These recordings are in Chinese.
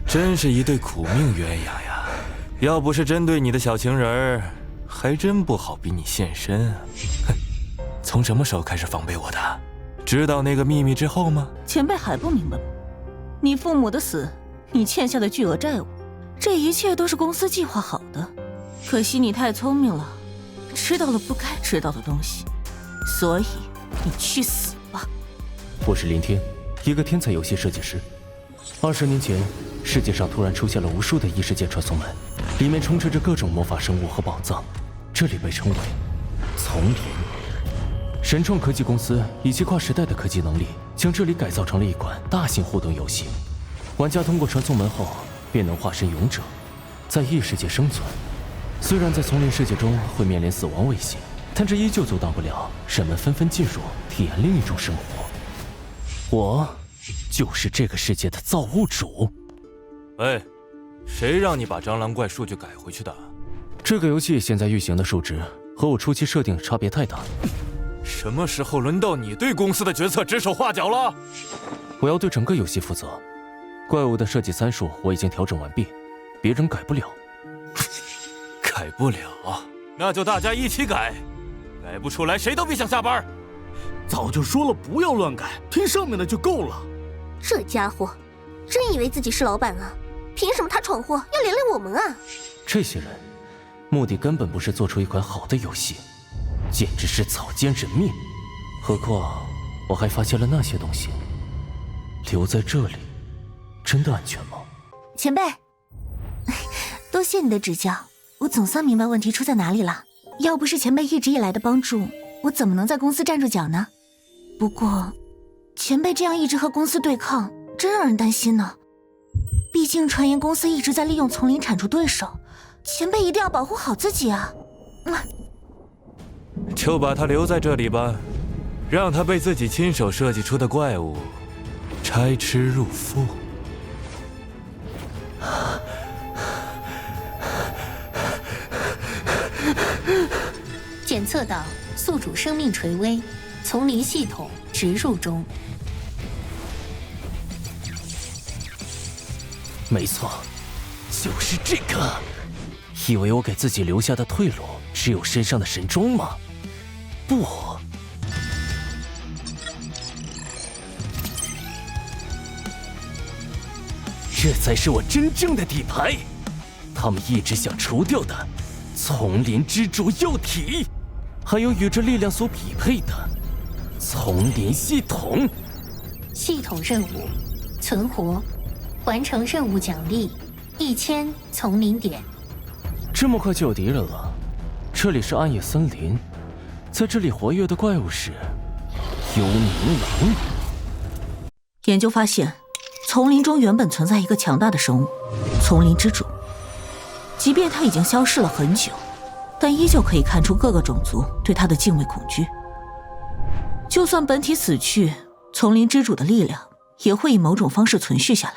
真是一对苦命鸳鸯呀！要不是针对你的小情人儿，还真不好逼你现身啊！哼，从什么时候开始防备我的？知道那个秘密之后吗？前辈还不明白吗？你父母的死，你欠下的巨额债务，这一切都是公司计划好的。可惜你太聪明了，知道了不该知道的东西，所以你去死吧！我是林天，一个天才游戏设计师。20年前，世界上突然出现了无数的异世界传送门，里面充斥着各种魔法生物和宝藏，这里被称为丛林。神创科技公司以其跨时代的科技能力，将这里改造成了一款大型互动游戏。玩家通过传送门后，便能化身勇者，在异世界生存。虽然在丛林世界中会面临死亡威胁，但这依旧阻挡不了人们纷纷进入，体验另一种生活。我就是这个世界的造物主。喂，谁让你把蟑螂怪数据改回去的？这个游戏现在运行的数值和我初期设定的差别太大。什么时候轮到你对公司的决策指手画脚了？我要对整个游戏负责。怪物的设计参数我已经调整完毕，别人改不了。改不了，那就大家一起改。改不出来，谁都别想下班。早就说了不要乱改，听上面的就够了。这家伙真以为自己是老板啊？凭什么他闯祸要连累我们啊？这些人目的根本不是做出一款好的游戏，简直是草菅人命。何况我还发现了那些东西。留在这里真的安全吗？前辈，多谢你的指教，我总算明白问题出在哪里了。要不是前辈一直以来的帮助，我怎么能在公司站住脚呢？不过前辈这样一直和公司对抗，真让人担心呢。毕竟传言公司一直在利用丛林铲除对手，前辈一定要保护好自己啊。就把他留在这里吧，让他被自己亲手设计出的怪物拆吃入腹。检测到宿主生命垂危，丛林系统植入中。没错，就是这个。以为我给自己留下的退路只有身上的神装吗？不，这才是我真正的底牌。他们一直想除掉的丛林之主幼体，还有与这力量所匹配的丛林系统。系统任务：存活，完成任务奖励1000丛林点。这么快就有敌人了？这里是暗夜森林，在这里活跃的怪物是幽冥狼。研究发现，丛林中原本存在一个强大的生物——丛林之主。即便它已经消失了很久，但依旧可以看出各个种族对它的敬畏恐惧。就算本体死去，丛林之主的力量也会以某种方式存续下来。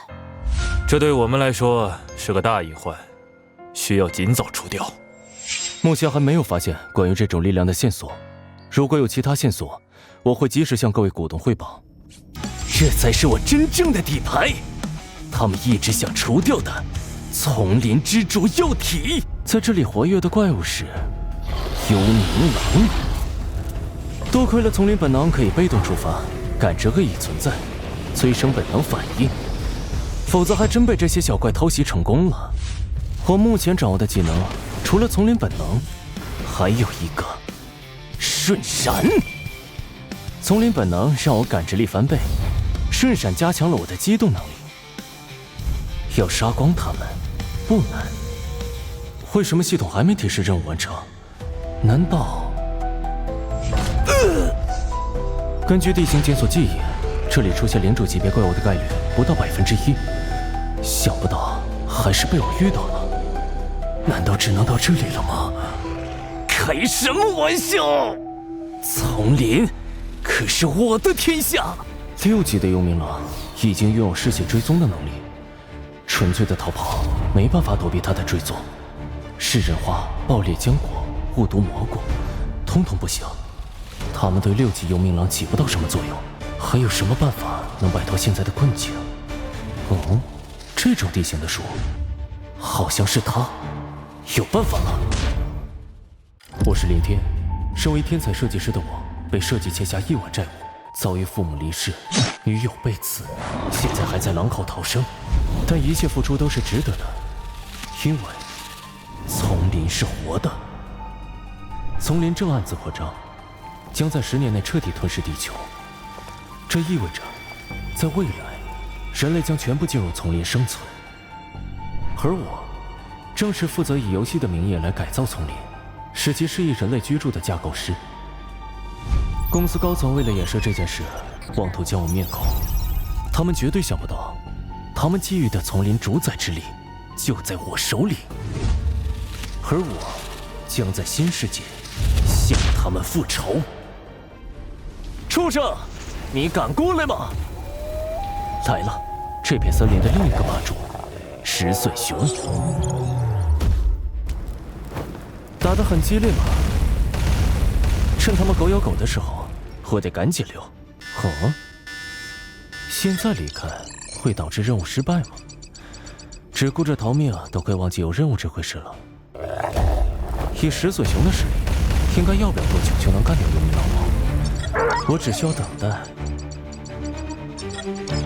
这对我们来说是个大隐患，需要尽早除掉。目前还没有发现关于这种力量的线索，如果有其他线索，我会及时向各位股东汇报。这才是我真正的底牌。他们一直想除掉的丛林之主幼体，在这里活跃的怪物是幽冥狼。多亏了丛林本能可以被动触发，感知恶意存在，催生本能反应，否则还真被这些小怪偷袭成功了。我目前掌握的技能，除了丛林本能，还有一个瞬闪。丛林本能让我感知力翻倍，瞬闪加强了我的机动能力。要杀光他们不难，为什么系统还没提示任务完成？难道……根据地形检索记忆，这里出现领主级别怪物的概率不到1%，想不到还是被我遇到了。难道只能到这里了吗？开什么玩笑！丛林可是我的天下。6级的幽冥狼已经拥有嗜血追踪的能力，纯粹的逃跑没办法躲避他的追踪。噬人花、爆裂浆果、雾毒蘑菇，通通不行。他们对6级幽冥狼起不到什么作用。还有什么办法能摆脱现在的困境？哦，这种地形的树，好像是他。有办法了。我是林天，身为天才设计师的我，被设计欠下亿万债务，遭遇父母离世，女友被刺，现在还在狼口逃生，但一切付出都是值得的，因为丛林是活的。丛林正暗自扩张，将在10年内彻底吞噬地球。这意味着，在未来，人类将全部进入丛林生存。而我，正是负责以游戏的名义来改造丛林，使其适宜人类居住的架构师。公司高层为了掩饰这件事，妄图将我灭口。他们绝对想不到，他们觊觎的丛林主宰之力，就在我手里。而我，将在新世界向他们复仇。畜生，你敢过来吗？来了，这片森林的另一个霸主——石笋熊。打得很激烈嘛，趁他们狗咬狗的时候，我得赶紧溜。哦，现在离开会导致任务失败吗？只顾着逃命，都快忘记有任务这回事了。以石笋熊的实力，应该要不了多久就能干掉幽冥狼王，我只需要等待。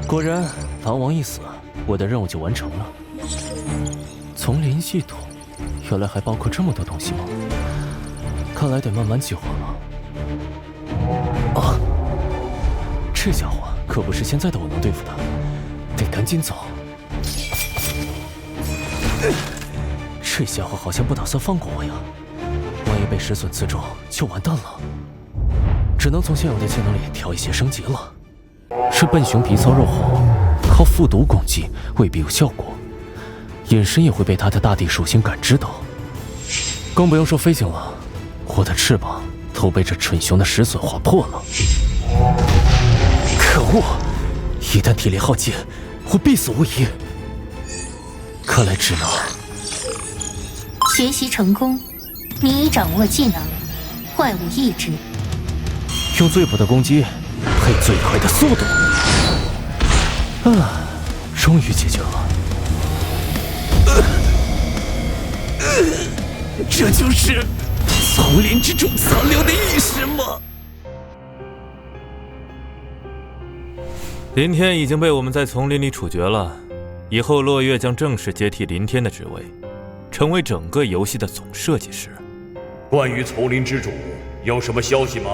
果然，狼王一死，我的任务就完成了。丛林系统。原来还包括这么多东西吗？看来得慢慢计划了。啊，这家伙可不是现在的我能对付的，得赶紧走。这家伙好像不打算放过我呀，万一被石笋刺中就完蛋了。只能从现有的技能里挑一些升级了。这笨熊皮糙肉厚，靠复读攻击未必有效果。隐身也会被它的大地属性感知到，更不用说飞行了，我的翅膀都被这蠢熊的石笋划破了。可恶！一旦体力耗尽，我必死无疑。看来只能学习成功，你已掌握技能怪物意志，用最普的攻击配最快的速度。啊，终于解决了。这就是丛林之中残留的意识吗？林天已经被我们在丛林里处决了，以后落月将正式接替林天的职位，成为整个游戏的总设计师。关于丛林之主有什么消息吗？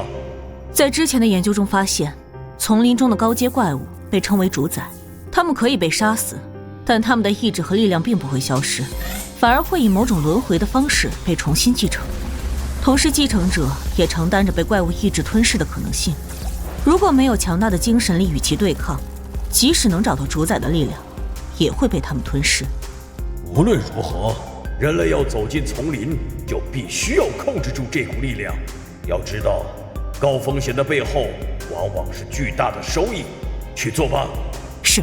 在之前的研究中发现，丛林中的高阶怪物被称为主宰，他们可以被杀死，但他们的意志和力量并不会消失，反而会以某种轮回的方式被重新继承。同时，继承者也承担着被怪物意志吞噬的可能性。如果没有强大的精神力与其对抗，即使能找到主宰的力量，也会被他们吞噬。无论如何，人类要走进丛林，就必须要控制住这股力量。要知道，高风险的背后往往是巨大的收益。去做吧。是，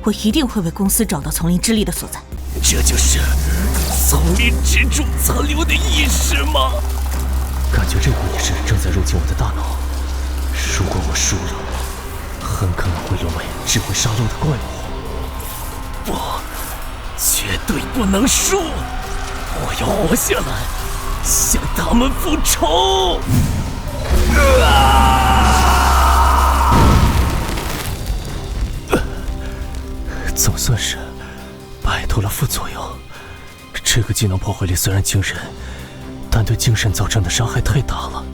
我一定会为公司找到丛林之力的所在。这就是丛林之主残留的意识吗？感觉这股意识正在入侵我的大脑。如果我输了，很可能会沦为只会杀戮的怪物。我绝对不能输！我要活下来，向他们复仇！总算是摆脱了副作用。这个技能破坏力虽然惊人，但对精神造成的伤害太大了。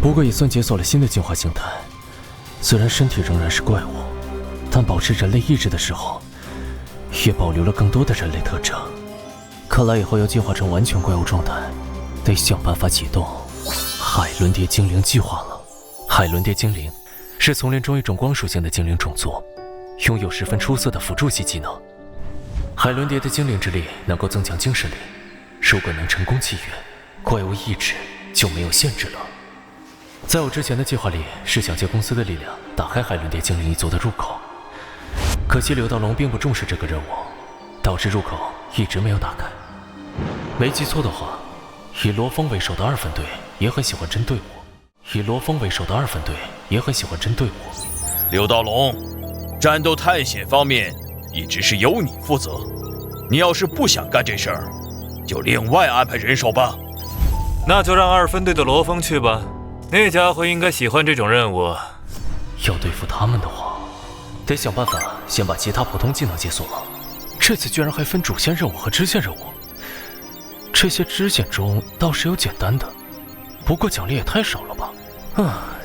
不过也算解锁了新的进化形态。虽然身体仍然是怪物，但保持人类意志的时候，也保留了更多的人类特征。看来以后要进化成完全怪物状态，得想办法启动海伦蝶精灵计划了。海伦蝶精灵是丛林中一种光属性的精灵种族，拥有十分出色的辅助系技能。海伦蝶的精灵之力能够增强精神力，如果能成功契约，怪物意志就没有限制了。在我之前的计划里是想借公司的力量打开海伦蝶精灵一族的入口，可惜刘道龙并不重视这个任务，导致入口一直没有打开。没记错的话，以罗峰为首的2分队也很喜欢针对我。刘道龙，战斗探险方面一直是由你负责。你要是不想干这事儿，就另外安排人手吧。那就让2分队的罗峰去吧，那家伙应该喜欢这种任务。要对付他们的话，得想办法先把其他普通技能解锁了。这次居然还分主线任务和支线任务，这些支线中倒是有简单的，不过奖励也太少了吧。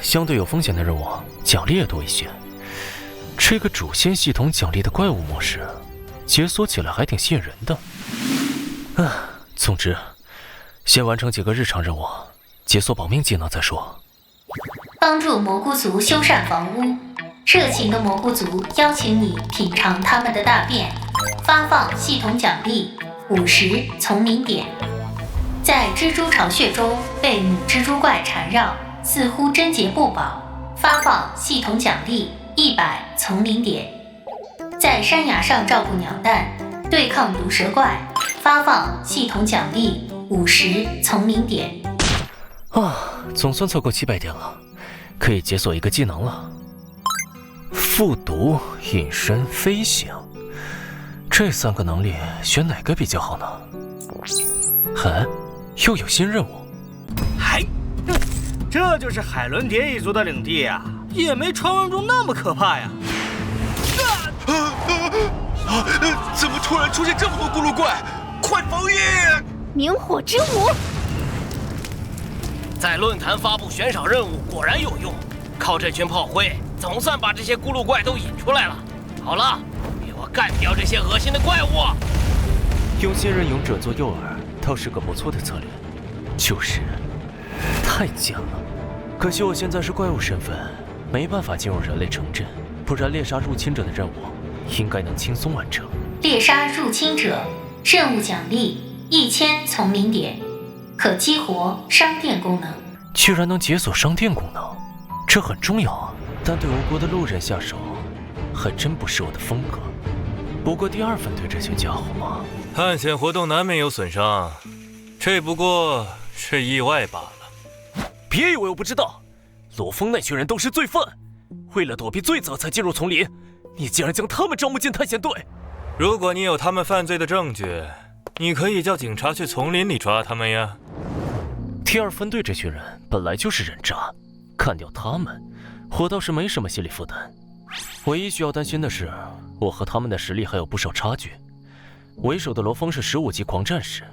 相对有风险的任务，奖励也多一些。这个主线系统奖励的怪物模式，解锁起来还挺吸引人的。总之，先完成几个日常任务，解锁保命技能再说。帮助蘑菇族修缮房屋，热情的蘑菇族邀请你品尝他们的大便，发放系统奖励50丛林点。在蜘蛛巢穴中被母蜘蛛怪缠绕，似乎贞洁不保，发放系统奖励100丛林点。在山崖上照顾鸟蛋，对抗毒蛇怪，发放系统奖励50丛林点。总算凑够700点了，可以解锁一个技能了。复读、隐身、飞行，这3个能力选哪个比较好呢？又有新任务。这就是海伦蝶一族的领地啊，也没传闻中那么可怕呀。怎么突然出现这么多咕噜怪？快防御！明火之舞。在论坛发布悬赏任务果然有用，靠这群炮灰，总算把这些咕噜怪都引出来了。好了，给我干掉这些恶心的怪物！用新人勇者做诱饵，倒是个不错的策略，就是太贱了。可惜我现在是怪物身份，没办法进入人类城镇，不然猎杀入侵者的任务应该能轻松完成。猎杀入侵者，任务奖励1000丛林点，可激活商店功能。居然能解锁商店功能，这很重要啊！但对无辜的路人下手，还真不是我的风格。不过第2分队这群家伙嘛，探险活动难免有损伤，这不过是意外罢了。别以为我不知道，罗峰那群人都是罪犯，为了躲避罪责才进入丛林。你竟然将他们招募进探险队！如果你有他们犯罪的证据，你可以叫警察去丛林里抓他们呀。第2分队这群人本来就是人渣，干掉他们，我倒是没什么心理负担。唯一需要担心的是，我和他们的实力还有不少差距。为首的罗峰是15级狂战士，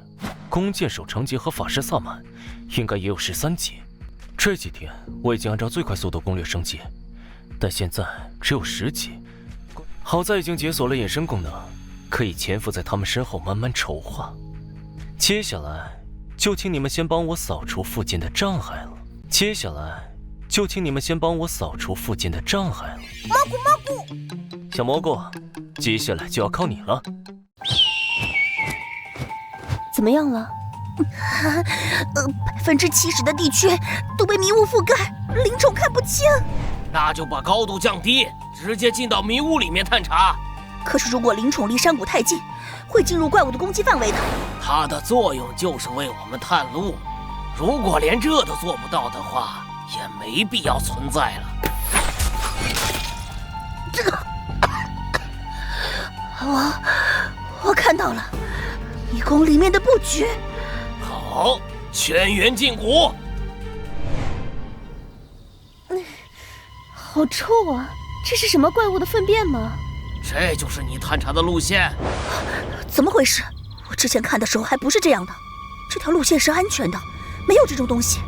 弓箭手成级和法师萨满应该也有13级。这几天我已经按照最快速度攻略升级，但现在只有10级。好在已经解锁了隐身功能，可以潜伏在他们身后慢慢筹划。接下来就请你们先帮我扫除附近的障碍了。蘑菇，小蘑菇，接下来就要靠你了。怎么样了70%的地区都被迷雾覆盖，灵虫看不清。那就把高度降低，直接进到迷雾里面探查。可是如果灵虫离山谷太近，会进入怪物的攻击范围的。它的作用就是为我们探路，如果连这都做不到的话，也没必要存在了。我看到了迷宫里面的布局。好，全员进谷。好臭啊！这是什么怪物的粪便吗？这就是你探查的路线？怎么回事？我之前看的时候还不是这样的。这条路线是安全的，没有这种东西。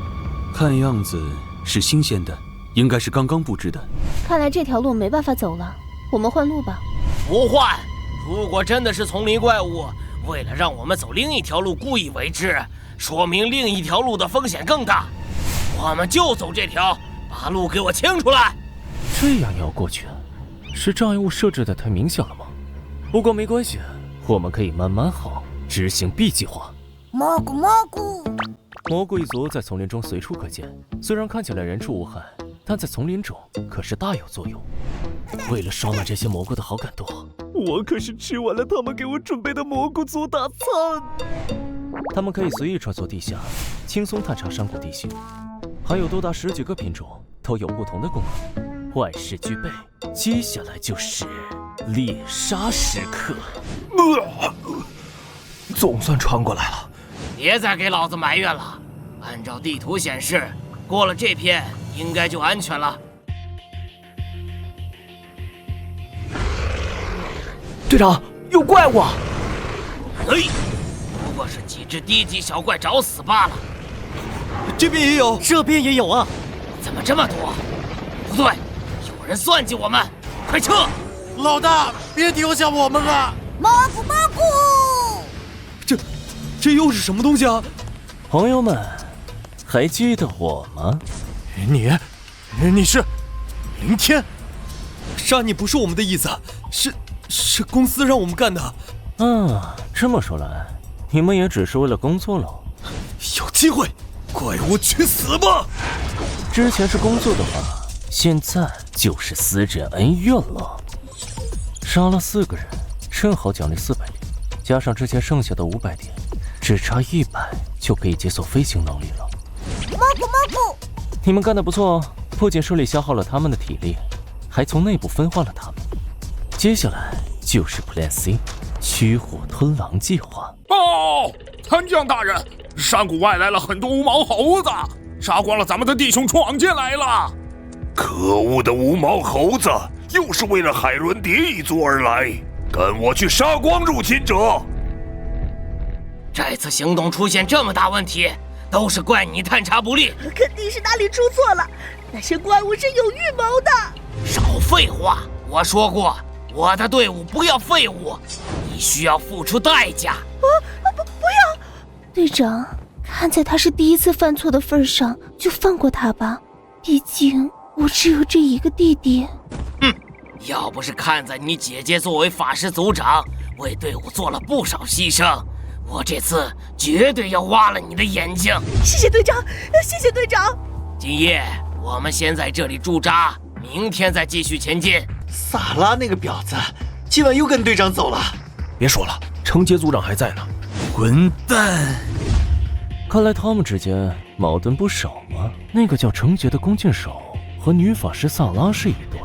看样子是新鲜的，应该是刚刚布置的。看来这条路没办法走了，我们换路吧。不换！如果真的是丛林怪物，为了让我们走另一条路故意为之，说明另一条路的风险更大。我们就走这条，把路给我清出来。这样也要过去？是障碍物设置的太明显了吗？不过没关系，我们可以慢慢耗，执行 B 计划。蘑菇一族在丛林中随处可见，虽然看起来人畜无害，但在丛林中可是大有作用。为了收买这些蘑菇的好感度，我可是吃完了他们给我准备的蘑菇族大餐。他们可以随意穿梭地下，轻松探查山谷地形，还有多达10几个品种，都有不同的功能。万事俱备，接下来就是猎杀时刻。总算穿过来了。别再给老子埋怨了。按照地图显示，过了这片应该就安全了。队长，有怪物！嘿，不过是几只低级小怪找死罢了。这边也有，这边也有啊！怎么这么多？不对，有人算计我们！快撤！老大，别丢下我们了！蘑菇蘑菇！这又是什么东西啊？朋友们，还记得我吗？你是林天？杀你不是我们的意思，是公司让我们干的。这么说来，你们也只是为了工作喽？有机会，怪物去死吧！之前是工作的话，现在就是私人恩怨了。杀了4个人，正好奖励400点，加上之前剩下的500点，只差100就可以解锁飞行能力了。蘑菇，你们干得不错哦，不仅顺利消耗了他们的体力，还从内部分化了他们。接下来就是 Plan C， 驱火吞狼计划。参将大人，山谷外来了很多无毛猴子，杀光了咱们的弟兄闯进来了。可恶的无毛猴子，又是为了海伦蝶一族而来，跟我去杀光入侵者！这次行动出现这么大问题，都是怪你探查不力。肯定是哪里出错了，那些怪物是有预谋的。少废话！我说过，我的队伍不要废物，你需要付出代价。不要！队长，看在他是第一次犯错的份上，就放过他吧。毕竟我只有这一个弟弟。要不是看在你姐姐作为法师族长，为队伍做了不少牺牲，我这次绝对要挖了你的眼睛。谢谢队长，谢谢队长。今夜我们先在这里驻扎，明天再继续前进。萨拉那个婊子，今晚又跟队长走了。别说了，程杰组长还在呢。混蛋！看来他们之间矛盾不少嘛。那个叫程杰的弓箭手和女法师萨拉是一对，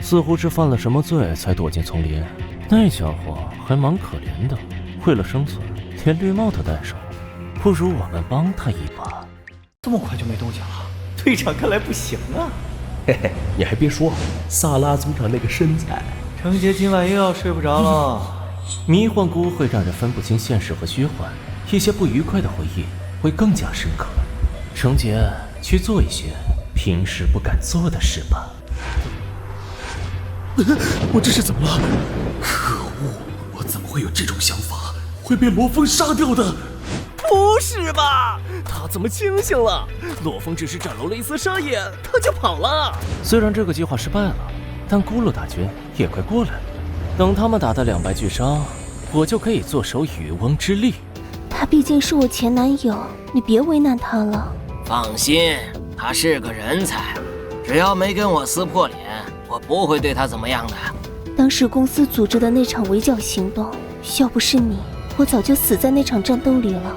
似乎是犯了什么罪才躲进丛林。那家伙还蛮可怜的，为了生存，连绿帽都戴上了。不如我们帮他一把。这么快就没动静了？队长看来不行啊。嘿嘿，你还别说，萨拉组长那个身材，程杰今晚又要睡不着了。迷幻菇会让人分不清现实和虚幻，一些不愉快的回忆会更加深刻。程杰，去做一些平时不敢做的事吧。我这是怎么了？可恶！我怎么会有这种想法？会被罗峰杀掉的？不是吧？他怎么清醒了？罗峰只是展露了一丝杀眼，他就跑了。虽然这个计划失败了，但咕噜大军也快过来了。等他们打得两败俱伤，我就可以坐收渔翁之利。他毕竟是我前男友，你别为难他了。放心，他是个人才，只要没跟我撕破脸，我不会对他怎么样的。当时公司组织的那场围剿行动，要不是你，我早就死在那场战斗里了。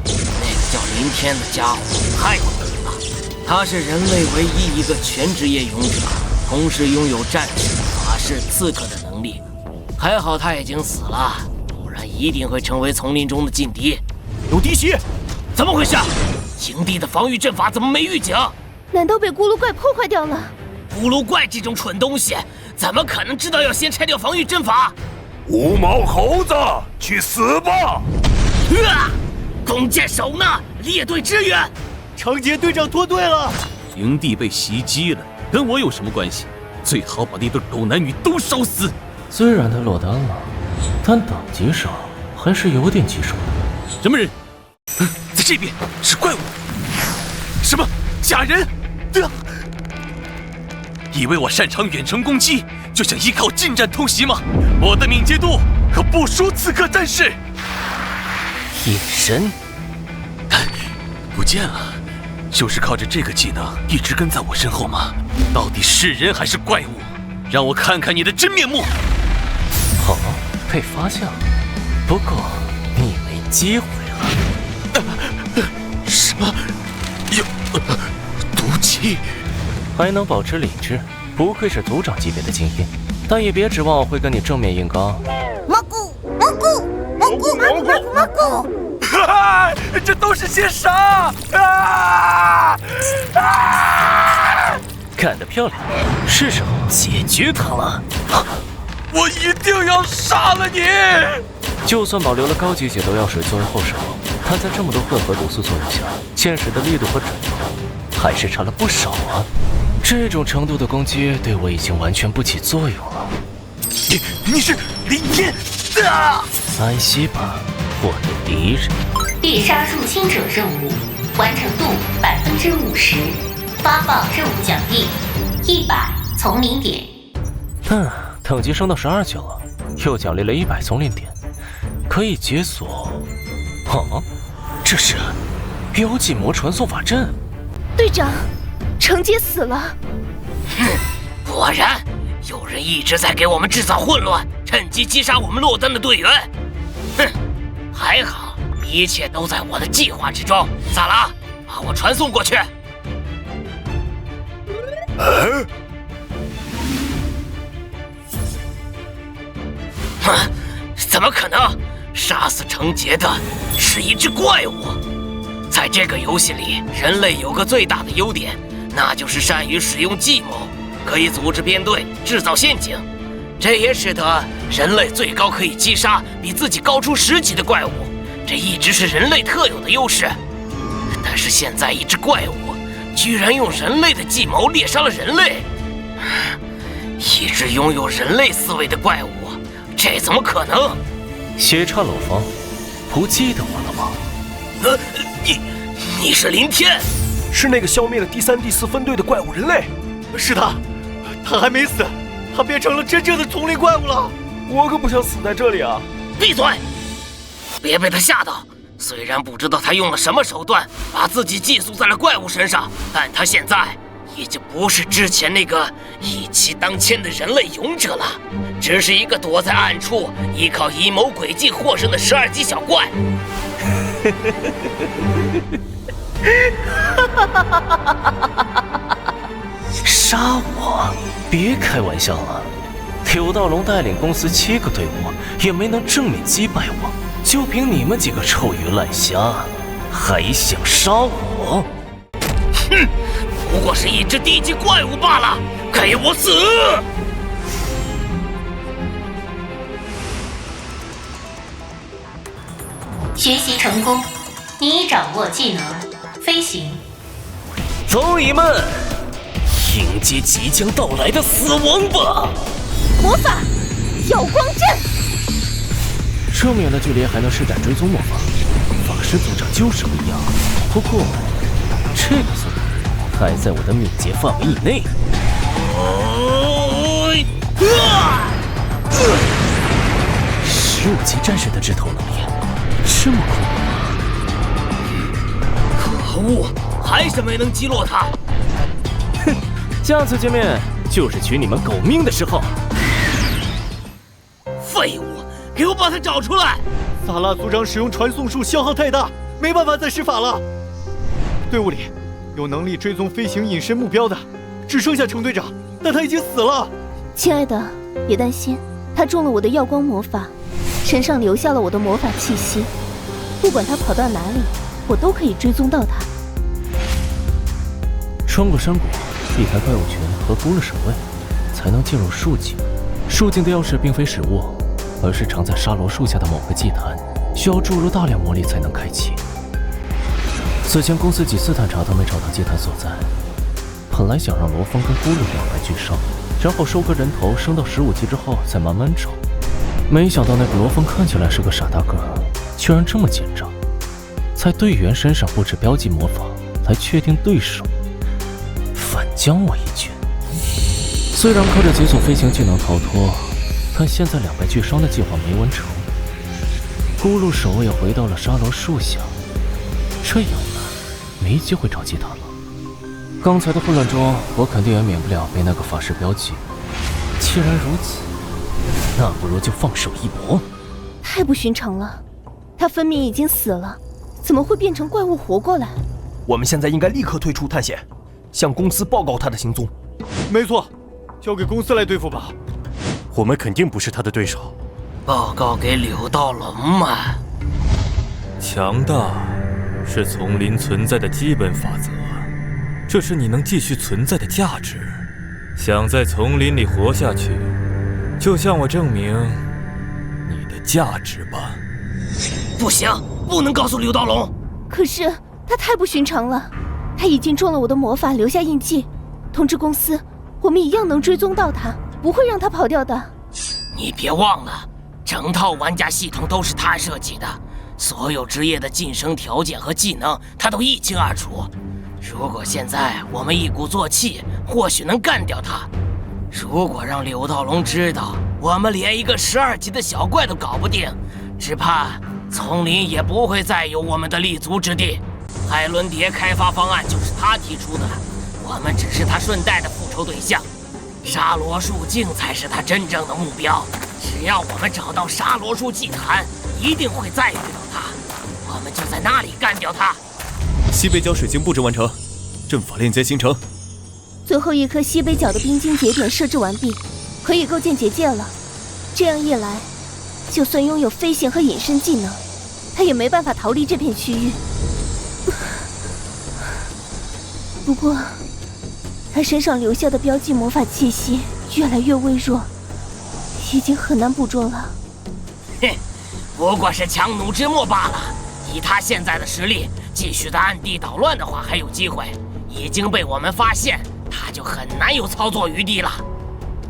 那个叫林天的家伙太过分了，他是人类唯一一个全职业勇者，同时拥有战士、法师、刺客的能力。还好他已经死了，不然一定会成为丛林中的劲敌。有滴血，怎么回事？营地的防御阵法怎么没预警？难道被咕噜怪破坏掉了？咕噜怪这种蠢东西，怎么可能知道要先拆掉防御阵法？无毛猴子，去死吧！弓箭手呢？列队支援！程杰队长脱队了。营地被袭击了，跟我有什么关系？最好把那对狗男女都烧死。虽然他落单了，但等级上还是有点棘手的。什么人？在这边是怪物。什么假人？以为我擅长远程攻击，就想依靠近战偷袭吗？我的敏捷度可不输刺客战士。隐身不见了，就是靠着这个技能一直跟在我身后吗？到底是人还是怪物？让我看看你的真面目！好，被发现了，不过你没机会了。什么？有毒气？还能保持理智，不愧是组长级别的精英，但也别指望我会跟你正面硬刚。蘑菇，蘑菇，蘑菇，蘑菇，蘑菇！这都是些啥？干得漂亮，是时候解决他了。我一定要杀了你！就算保留了高级解毒药水作为后手，但在这么多混合毒素作用下，剑使的力度和准度还是差了不少啊。这种程度的攻击对我已经完全不起作用了。你是林天啊！安息吧，我的敌人。猎杀入侵者任务完成度50%，发放任务奖励100丛林点。等级升到12级了，又奖励了100丛林点，可以解锁。这是标记魔传送法阵。队长，程杰死了。果然，有人一直在给我们制造混乱，趁机击杀我们落单的队员。还好，一切都在我的计划之中。萨拉，把我传送过去。怎么可能？杀死程杰的是一只怪物。在这个游戏里，人类有个最大的优点，那就是善于使用计谋，可以组织编队，制造陷阱。这也使得人类最高可以击杀比自己高出10级的怪物，这一直是人类特有的优势。但是现在一只怪物居然用人类的计谋猎杀了人类，一只拥有人类思维的怪物，这怎么可能？斜插楼房，不记得我了吗？你是林天，是那个消灭了第3、第4分队的怪物人类？是他，他还没死，他变成了真正的丛林怪物了。我可不想死在这里啊！闭嘴，别被他吓到。虽然不知道他用了什么手段把自己寄宿在了怪物身上，但他现在已经不是之前那个一骑当千的人类勇者了，只是一个躲在暗处依靠阴谋诡计获胜的12级小怪。杀我？别开玩笑了！柳道龙带领公司7个队伍也没能正面击败我，就凭你们几个臭鱼烂虾，还想杀我？哼，不过是一只低级怪物罢了，给我死！学习成功，你已掌握技能飞行。走你们，迎接即将到来的死亡吧！魔法耀光阵，这么远的距离还能施展追踪魔法，法师组长就是不一样。不过这个速度还在我的敏捷范围以内。15级战士的制透能力这么恐怖！可恶，还是没能击落他。哼，下次见面就是取你们狗命的时候。废物，给我把他找出来！萨拉组长使用传送术消耗太大，没办法再施法了。队伍里有能力追踪飞行隐身目标的，只剩下程队长，但他已经死了。亲爱的，别担心，他中了我的耀光魔法，身上留下了我的魔法气息，不管他跑到哪里，我都可以追踪到他。穿过山谷，避开怪物群和孤了守卫，才能进入树井。树井的钥匙并非实物，而是藏在沙罗树下的某个祭坛，需要注入大量魔力才能开启。此前公司几次探查都没找到祭坛所在，本来想让罗峰跟孤鹿两败俱伤，然后收割人头升到15级之后再慢慢找，没想到那个罗峰看起来是个傻大个，居然这么紧张，在队员身上布置标记魔法来确定对手，反将我一军。虽然靠着解锁飞行技能逃脱，但现在两败俱伤的计划没完成。孤鹿守卫也回到了沙罗树下，这样没机会找祭坛了。刚才的混乱中，我肯定也免不了被那个法师标记。既然如此，那不如就放手一搏。太不寻常了，他分明已经死了，怎么会变成怪物活过来？我们现在应该立刻退出探险，向公司报告他的行踪。没错，交给公司来对付吧。我们肯定不是他的对手。报告给柳道龙嘛。强大是丛林存在的基本法则，这是你能继续存在的价值。想在丛林里活下去，就向我证明你的价值吧。不行，不能告诉柳道龙。可是他太不寻常了，他已经中了我的魔法，留下印记。通知公司，我们一样能追踪到他，不会让他跑掉的。你别忘了，整套玩家系统都是他设计的，所有职业的晋升条件和技能他都一清二楚。如果现在我们一鼓作气，或许能干掉他。如果让柳道龙知道我们连一个12级的小怪都搞不定，只怕丛林也不会再有我们的立足之地。海伦蝶开发方案就是他提出的，我们只是他顺带的复仇对象。沙罗树境才是他真正的目标。只要我们找到沙罗树祭坛，一定会再遇到他，我们就在那里干掉他。西北角水晶布置完成，阵法链接形成。最后一颗西北角的冰晶节点设置完毕，可以构建结界了。这样一来，就算拥有飞行和隐身技能，他也没办法逃离这片区域。不过，他身上留下的标记魔法气息越来越微弱，已经很难捕捉了。哼，不过是强弩之末罢了。以他现在的实力，继续的暗地捣乱的话还有机会。已经被我们发现，他就很难有操作余地了。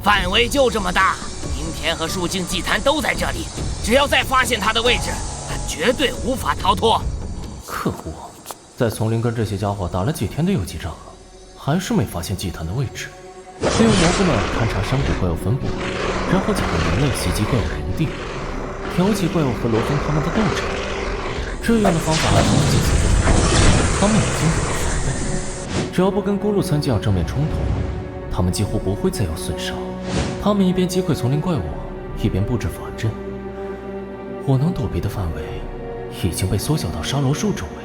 范围就这么大，明田和树境祭坛都在这里，只要再发现他的位置，他绝对无法逃脱。可恶，在丛林跟这些家伙打了几天的游击战了，还是没发现祭坛的位置。利用蘑菇们勘察山谷怪物分布，然后假扮人类袭击怪物营地，调集怪物和罗峰他们的斗争。这样的方法还好几次，他们已经有了防备。只要不跟咕噜参将正面冲突，他们几乎不会再有损伤。他们一边击溃丛林怪物，一边布置法阵。我能躲避的范围已经被缩小到沙罗树周围。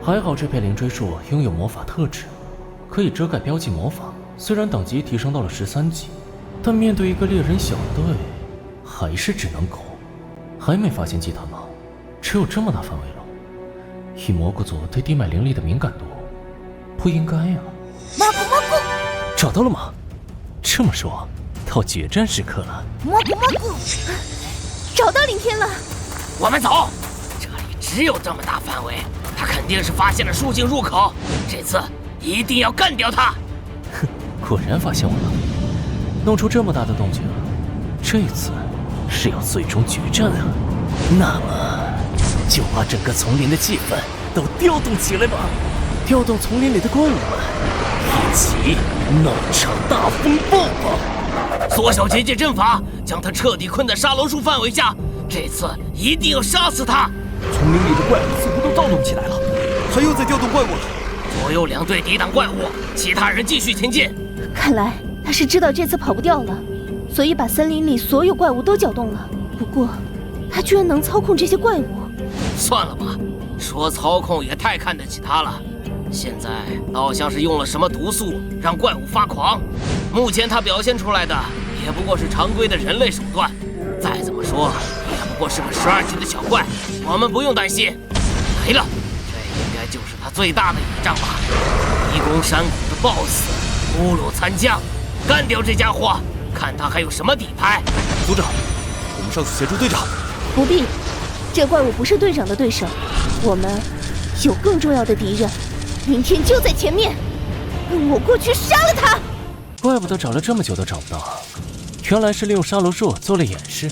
还好这片灵锥树拥有魔法特质，可以遮盖标记魔法。虽然等级提升到了13级，但面对一个猎人小队，还是只能苟。还没发现祭坛吗？只有这么大范围了。以蘑菇族对地脉灵力的敏感度，不应该呀。蘑菇蘑菇，找到了吗？这么说，到决战时刻了。蘑菇蘑菇，找到林天了。我们走，这里只有这么大范围，他肯定是发现了树境入口。这次一定要干掉他。哼，果然发现我了，弄出这么大的动静，这一次是要最终决战啊！那么，就把整个丛林的气氛都调动起来吧，调动丛林里的怪物们，一起闹场大风暴吧！缩小结界阵法，将他彻底困在沙罗树范围下。这次一定要杀死他！丛林里的怪物似乎都躁动起来了，他又在调动怪物了。左右两队抵挡怪物，其他人继续前进。看来他是知道这次跑不掉了，所以把森林里所有怪物都搅动了。不过，他居然能操控这些怪物。算了吧，说操控也太看得起他了。现在倒像是用了什么毒素让怪物发狂。目前他表现出来的也不过是常规的人类手段，再怎么说也不过是个12级的小怪，我们不用担心。来了，这应该就是他最大的倚仗吧。迷宫山谷的 BOSS 乌鲁参将，干掉这家伙，看他还有什么底牌。组长，我们上去协助队长。不必，这怪物不是队长的对手，我们有更重要的敌人，明天就在前面，跟我过去杀了他！怪不得找了这么久都找不到，原来是利用沙罗树做了掩饰。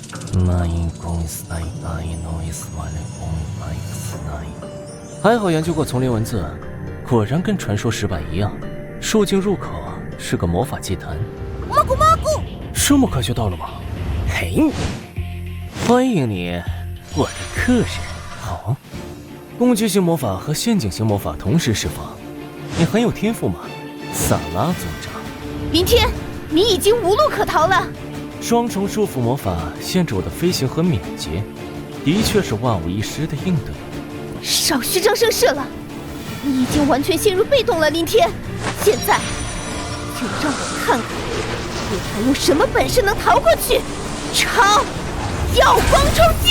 还好研究过丛林文字，果然跟传说石板一样，树境入口是个魔法祭坛。蘑菇蘑菇，这么快就到了吗？嘿，欢迎你，我的客人。好，攻击性魔法和陷阱型魔法同时释放，你很有天赋嘛，萨拉组长。明天，你已经无路可逃了。双重束缚魔法限制我的飞行和敏捷，的确是万无一失的应对。少虚张声势了，你已经完全陷入被动了，林天。现在，就让我看看你还有什么本事能逃过去？超耀光冲击！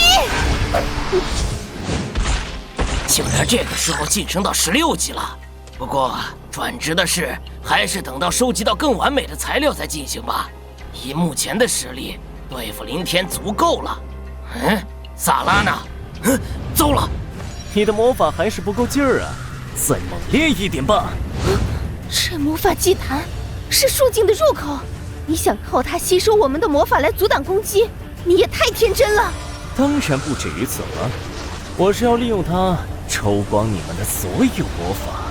竟然这个时候晋升到16级了。不过转职的事还是等到收集到更完美的材料再进行吧。以目前的实力，对付林天足够了。萨拉呢？糟了！你的魔法还是不够劲儿啊，再猛练一点吧。这魔法祭坛是树境的入口，你想靠它吸收我们的魔法来阻挡攻击，你也太天真了。当然不止于此了，我是要利用它抽光你们的所有魔法。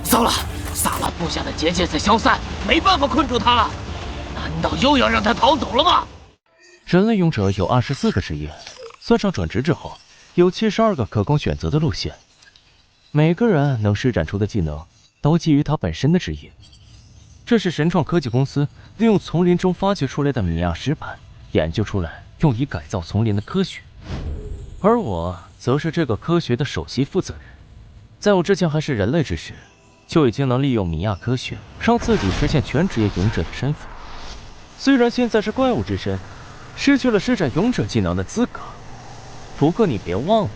糟了，萨拉布下的结界在消散，没办法困住他了。难道又要让他逃走了吗？人类勇者有24个职业，算上转职之后，有72个可供选择的路线。每个人能施展出的技能都基于他本身的职业。这是神创科技公司利用丛林中发掘出来的米亚石板研究出来，用以改造丛林的科学。而我则是这个科学的首席负责人。在我之前还是人类之时，就已经能利用米亚科学让自己实现全职业勇者的身份。虽然现在是怪物之身，失去了施展勇者技能的资格，不过你别忘了，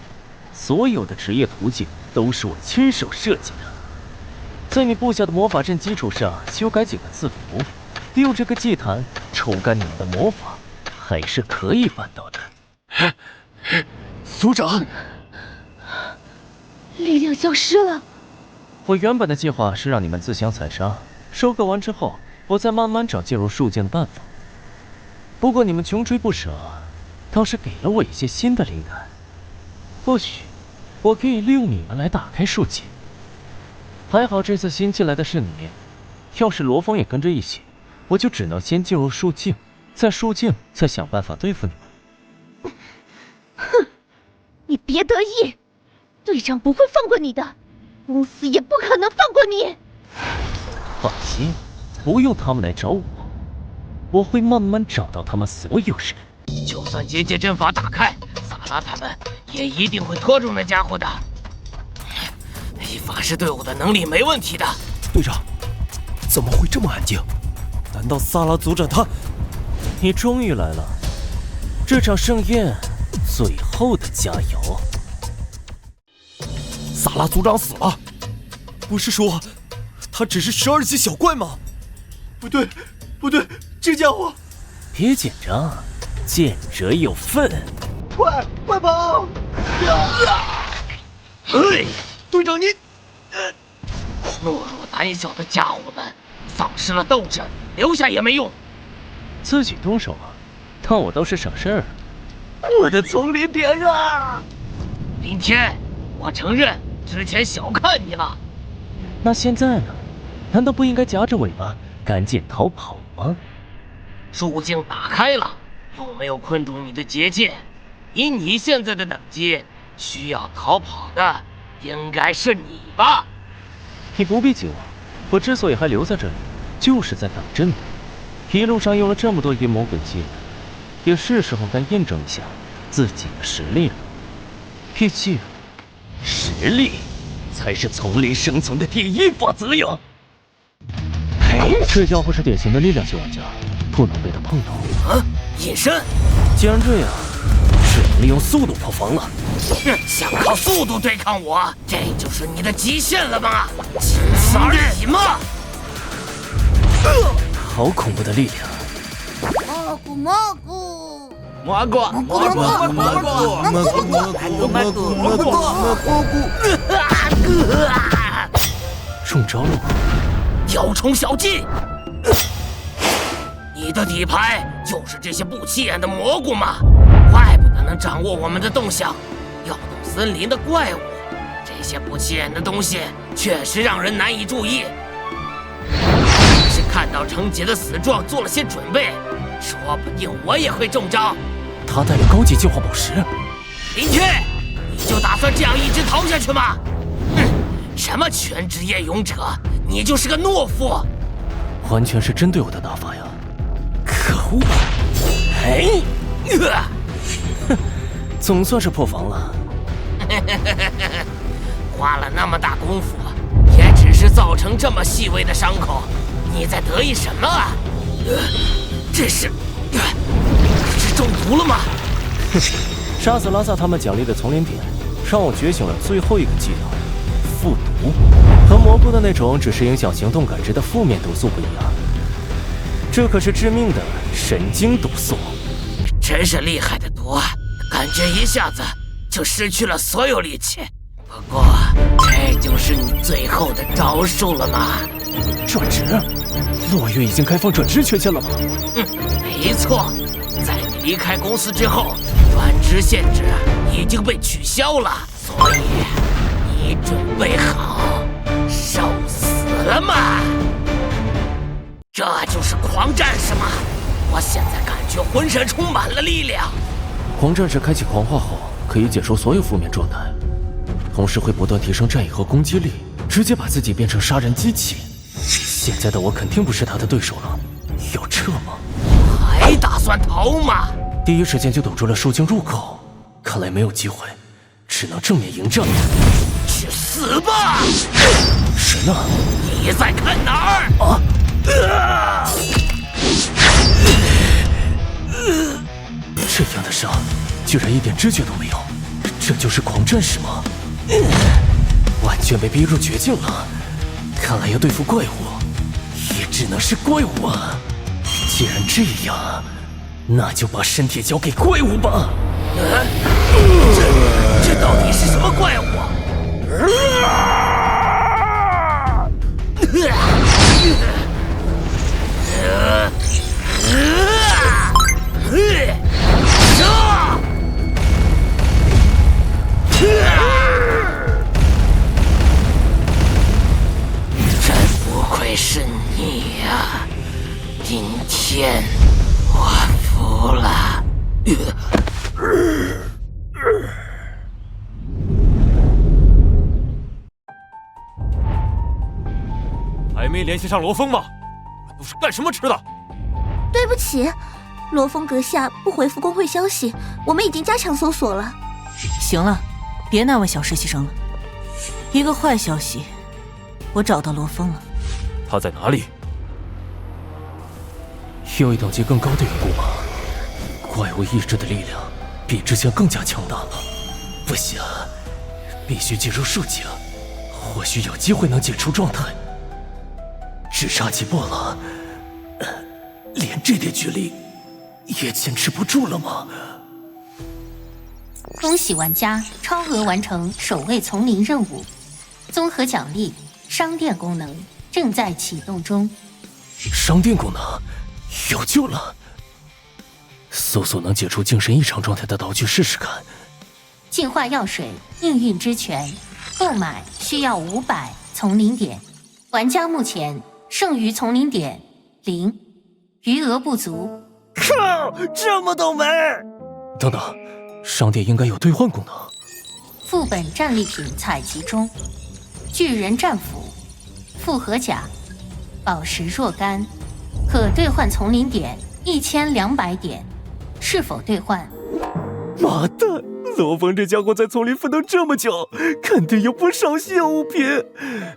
所有的职业途径都是我亲手设计的。在你布下的魔法阵基础上修改几个字符，利用这个祭坛抽干你们的魔法，还是可以办到的。族长，力量消失了。我原本的计划是让你们自相残杀，收割完之后，我再慢慢找进入树境的办法。不过你们穷追不舍，倒是给了我一些新的灵感。或许我可以利用你们来打开树境。还好这次新进来的是你，要是罗峰也跟着一起，我就只能先进入树境，在树境再想办法对付你们。哼，你别得意，队长不会放过你的，公司也不可能放过你。放心，不用他们来找我，我会慢慢找到他们所有人。就算结界阵法打开，萨拉他们也一定会拖住那家伙的。法师队伍的能力没问题的。队长，怎么会这么安静？难道萨拉族长他……你终于来了，这场盛宴最后的加油。萨拉族长死了，不是说他只是12级小怪吗？不对，这家伙……别紧张，见者有份。快跑！队长你……懦弱胆小的家伙们，丧失了斗志，留下也没用。自己动手啊，当我倒是省事儿。我的丛林田啊！林天，我承认之前小看你了。那现在呢？难道不应该夹着尾巴赶紧逃跑吗？树境打开了，有没有困住你的结界？以你现在的等级，需要逃跑的应该是你吧？你不必激我，我之所以还留在这里，就是在等着你。一路上用了这么多阴谋诡计，也是时候该验证一下自己的实力了。毕竟，实力才是丛林生存的第一法则呀！这家伙是典型的力量型玩家，不能被他碰到。隐身！既然这样，只能利用速度破防了。想靠速度对抗我，这就是你的极限了吗？仅此而已吗？好恐怖的力量！中招了吗？雕虫小技！你的底牌就是这些不起眼的蘑菇吗？怪不得能掌握我们的动向，调动森林的怪物。这些不起眼的东西确实让人难以注意。是看到程杰的死状做了些准备，说不定我也会中招。他带了高级进化宝石。林天，你就打算这样一直逃下去吗？哼，什么全职业勇者，你就是个懦夫。完全是针对我的打法呀！可恶！哼，总算是破防了。花了那么大功夫，也只是造成这么细微的伤口，你在得意什么啊？这是中毒了吗？哼，杀死拉萨他们奖励的丛林点，让我觉醒了最后一个技能——复毒。和蘑菇的那种只是影响行动感知的负面毒素不一样，这可是致命的神经毒素。真是厉害的毒啊！感觉一下子就失去了所有力气。不过，这就是你最后的招数了吗？转职？落月已经开放转职权限了吗？没错，在你离开公司之后，转职限制已经被取消了，所以你准备好受死了吗？这就是狂战士吗？我现在感觉浑身充满了力量。狂战士开启狂化后，可以解除所有负面状态，同时会不断提升战役和攻击力，直接把自己变成杀人机器。现在的我肯定不是他的对手了，要撤吗？还打算逃吗？第一时间就堵住了树径入口，看来没有机会，只能正面迎战。去死吧！神啊！你在看哪儿？这样的伤，居然一点知觉都没有，这就是狂战士吗？完全被逼入绝境了，看来要对付怪物，也只能是怪物啊！既然这样，那就把身体交给怪物吧。这到底是什么怪物？真不愧是你呀！今天我服了。还没联系上罗峰吗？你们都是干什么吃的？对不起，罗峰阁下不回复工会消息，我们已经加强搜索了。行了，别难为小实习生了。一个坏消息，我找到罗峰了。他在哪里？又一等级更高的缘故吗？怪物意志的力量比之前更加强大了。不行，必须进入树井，或许有机会能解除状态。只差几步了，连这点距离也坚持不住了吗？恭喜玩家超额完成守卫丛林任务，综合奖励商店功能正在启动中。商店功能有救了！搜索能解除精神异常状态的道具试试看。净化药水命运之泉，购买需要500丛林点，玩家目前剩余丛林点0，余额不足。靠，这么倒霉！等等，商店应该有兑换功能。副本战利品采集中，巨人战斧、复合甲、宝石若干，可兑换丛林点1200点，是否兑换？妈的，罗峰这家伙在丛林奋斗这么久，肯定有不少稀有物品，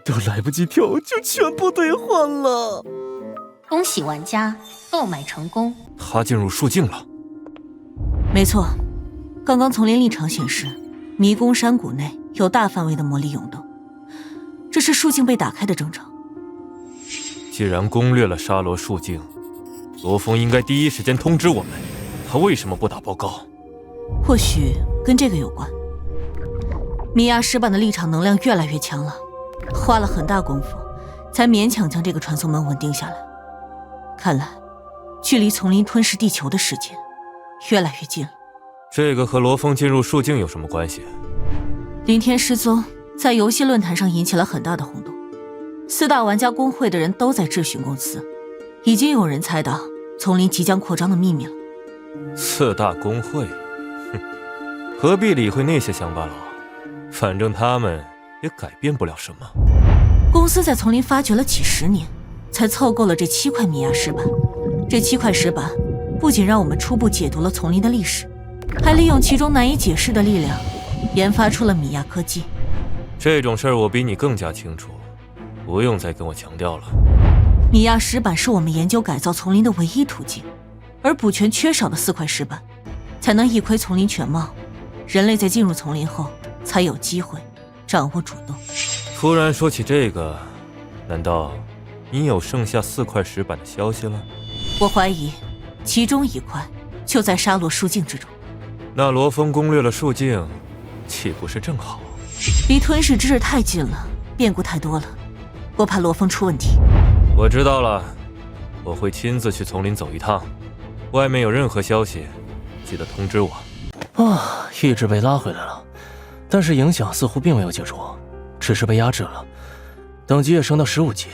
都来不及挑就全部兑换了。恭喜玩家购买成功。他进入树境了。没错，刚刚丛林立场显示，迷宫山谷内有大范围的魔力涌动，这是树境被打开的征兆。既然攻略了沙罗树境，罗峰应该第一时间通知我们，他为什么不打报告？或许跟这个有关。米亚石板的立场能量越来越强了，花了很大功夫，才勉强将这个传送门稳定下来。看来，距离丛林吞噬地球的时间越来越近了。这个和罗峰进入树境有什么关系？林天失踪在游戏论坛上引起了很大的轰动，4大玩家公会的人都在质询公司，已经有人猜到丛林即将扩张的秘密了。4大公会，何必理会那些乡巴佬？反正他们也改变不了什么。公司在丛林发掘了几10年，才凑够了这7块米亚石板。这7块石板不仅让我们初步解读了丛林的历史，还利用其中难以解释的力量，研发出了米亚科技。这种事儿我比你更加清楚，不用再跟我强调了。米亚石板是我们研究改造丛林的唯一途径，而补全缺少的4块石板，才能一窥丛林全貌。人类在进入丛林后，才有机会掌握主动。突然说起这个，难道你有剩下4块石板的消息了？我怀疑，其中1块就在沙洛树境之中。那罗峰攻略了树境，岂不是正好？离吞噬之日太近了，变故太多了，我怕罗峰出问题。我知道了，我会亲自去丛林走一趟。外面有任何消息，记得通知我。意志被拉回来了，但是影响似乎并没有解除，只是被压制了，等级也升到15级。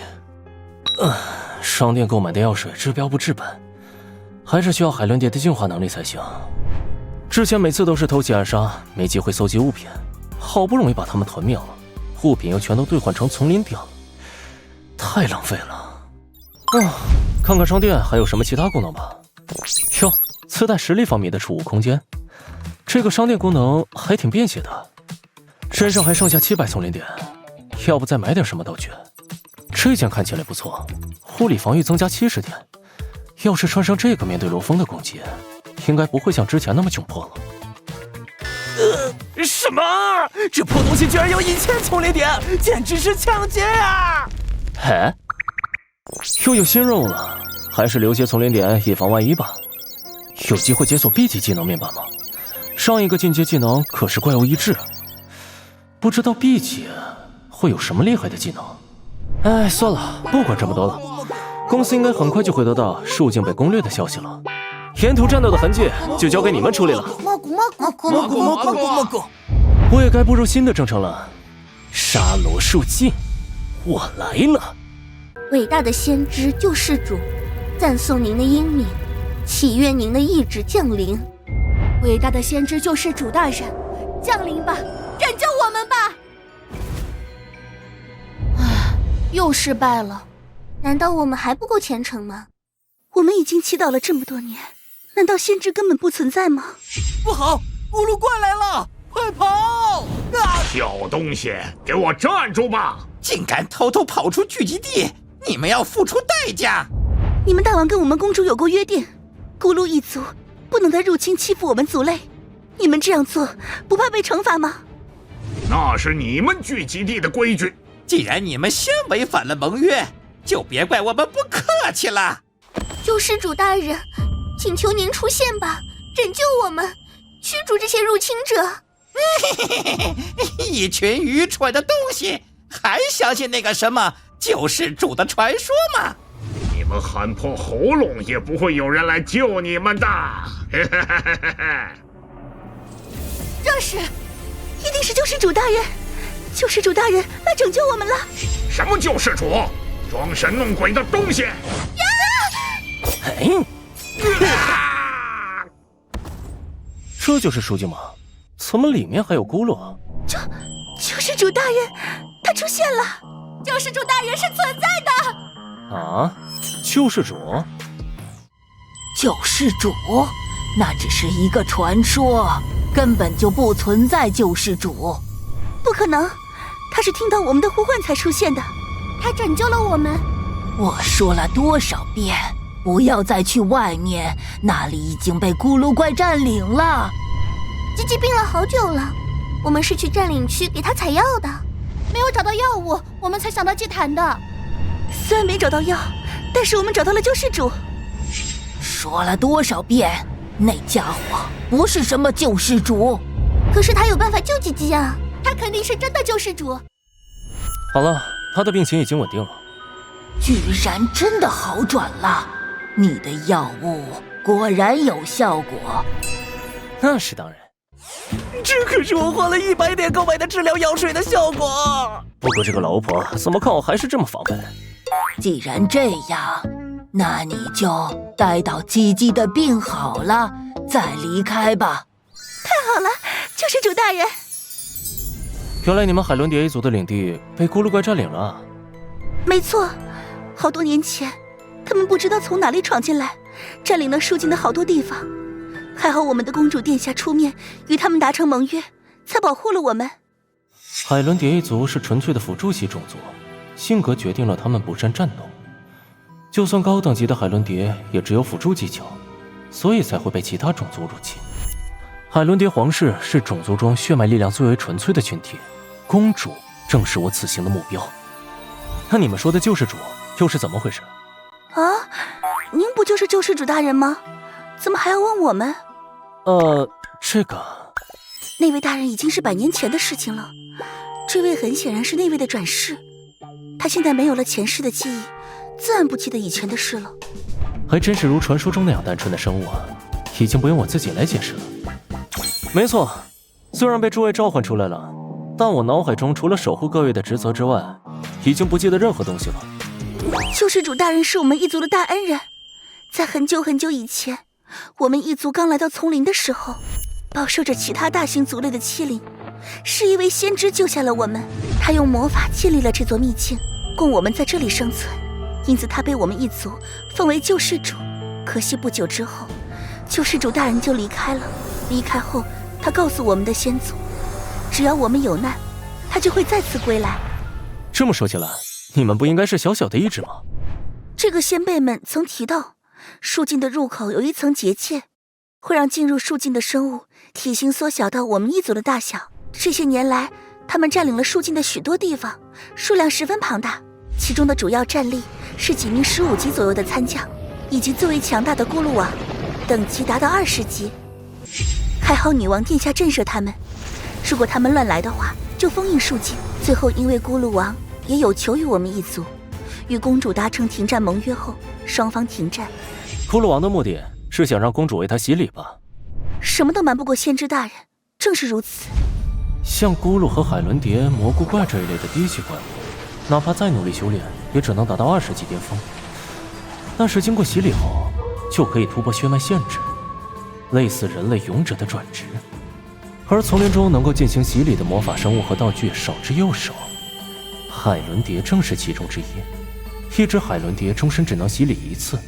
商店购买的药水治标不治本，还是需要海伦蝶的净化能力才行。之前每次都是偷袭暗杀，没机会搜集物品，好不容易把他们团灭了，物品又全都兑换成丛林点了，太浪费了。看看商店还有什么其他功能吧。哟，自带实力方面的储物空间，这个商店功能还挺便携的。身上还剩下700丛林点，要不再买点什么道具？这件看起来不错，护理防御增加70点。要是穿上这个，面对罗峰的攻击，应该不会像之前那么窘迫了。什么？这破东西居然有1000丛林点，简直是抢劫啊！嘿，又有新任务了，还是留些丛林点以防万一吧。有机会解锁 B 级技能面板吗？上一个进阶技能可是怪物医治，不知道 B 级会有什么厉害的技能。哎，算了，不管这么多了，公司应该很快就会得到树境被攻略的消息了。沿途战斗的痕迹就交给你们处理了。我也该步入新的征程了。沙罗树境，我来了。伟大的先知救世主，赞颂您的英明，祈愿您的意志降临。伟大的先知救世主大人，降临吧，拯救我们吧！又失败了，难道我们还不够虔诚吗？我们已经祈祷了这么多年，难道先知根本不存在吗？不好，咕噜怪来了，快跑！小东西，给我站住吧！竟敢偷偷跑出聚集地，你们要付出代价！你们大王跟我们公主有过约定，咕噜一族不能再入侵欺负我们族类，你们这样做不怕被惩罚吗？那是你们聚集地的规矩。既然你们先违反了盟约，就别怪我们不客气了。救世主大人，请求您出现吧，拯救我们，驱逐这些入侵者。一群愚蠢的东西，还相信那个什么救世主的传说吗？你们喊破喉咙也不会有人来救你们的。这是，一定是救世主大人，救世主大人来拯救我们了。什么救世主？装神弄鬼的东西！这就是书记吗？怎么里面还有咕噜啊？救世主大人，他出现了！救世主大人是存在的！啊，救世主？救世主？那只是一个传说，根本就不存在救世主。不可能，他是听到我们的呼唤才出现的。他拯救了我们。我说了多少遍，不要再去外面，那里已经被咕噜怪占领了。吉吉病了好久了，我们是去占领区给他采药的，没有找到药物，我们才想到祭坛的。虽然没找到药，但是我们找到了救世主。说了多少遍，那家伙不是什么救世主。可是他有办法救吉吉啊，他肯定是真的救世主。好了，他的病情已经稳定了。居然真的好转了，你的药物果然有效果。那是当然，这可是我花了100点购买的治疗药水的效果。不过这个老婆怎么看我还是这么防备。既然这样，那你就待到吉吉的病好了再离开吧。太好了，救世主大人！原来你们海伦蝶一族的领地被咕噜怪占领了。没错，好多年前，他们不知道从哪里闯进来，占领了树境的好多地方。还好我们的公主殿下出面与他们达成盟约，才保护了我们。海伦蝶一族是纯粹的辅助系种族，性格决定了他们不善战斗。就算高等级的海伦蝶，也只有辅助技巧，所以才会被其他种族入侵。海伦蝶皇室是种族中血脉力量最为纯粹的群体，公主正是我此行的目标。那你们说的救世主又是怎么回事？啊，您不就是救世主大人吗？怎么还要问我们？这个……那位大人已经是100年前的事情了，这位很显然是那位的转世，他现在没有了前世的记忆，自然不记得以前的事了。还真是如传说中那样单纯的生物啊，已经不用我自己来解释了。没错，虽然被诸位召唤出来了，但我脑海中除了守护各位的职责之外，已经不记得任何东西了。救世主大人是我们一族的大恩人，在很久很久以前，我们一族刚来到丛林的时候，饱受着其他大型族类的欺凌，是一位先知救下了我们，他用魔法建立了这座秘境，供我们在这里生存，因此他被我们一族奉为救世主。可惜不久之后，救世主大人就离开了，离开后他告诉我们的先祖，只要我们有难，他就会再次归来。这么说起来，你们不应该是小小的一支吗？这个先辈们曾提到，树境的入口有一层结界，会让进入树境的生物体型缩小到我们一族的大小。这些年来，他们占领了树境的许多地方，数量十分庞大，其中的主要战力是几名15级左右的参将，以及最为强大的咕噜王，等级达到20级。还好女王殿下震慑他们，如果他们乱来的话，就封印树境。最后因为咕噜王也有求于我们一族，与公主达成停战盟约后，双方停战。骷髅王的目的是想让公主为他洗礼吧？什么都瞒不过先知大人，正是如此。像咕噜和海伦蝶、蘑菇怪这一类的低级怪物，哪怕再努力修炼，也只能达到20级巅峰。但是经过洗礼后，就可以突破血脉限制，类似人类勇者的转职。而丛林中能够进行洗礼的魔法生物和道具少之又少，海伦蝶正是其中之一。一只海伦蝶终身只能洗礼1次，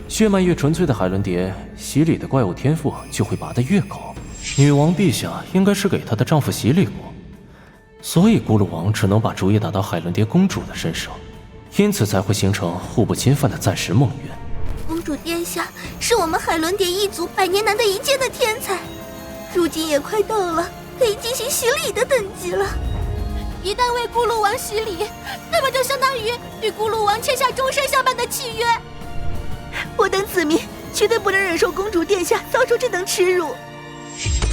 血脉越纯粹的海伦蝶，洗礼的怪物天赋就会拔得越高。女王陛下应该是给她的丈夫洗礼过，所以咕噜王只能把主意打到海伦蝶公主的身上，因此才会形成互不侵犯的暂时盟约。公主殿下是我们海伦蝶一族100年难得一见的天才，如今也快到了可以进行洗礼的等级了。一旦为咕噜王洗礼，那么就相当于与咕噜王签下终身相伴的契约。我等子民绝对不能忍受公主殿下遭受这等耻辱。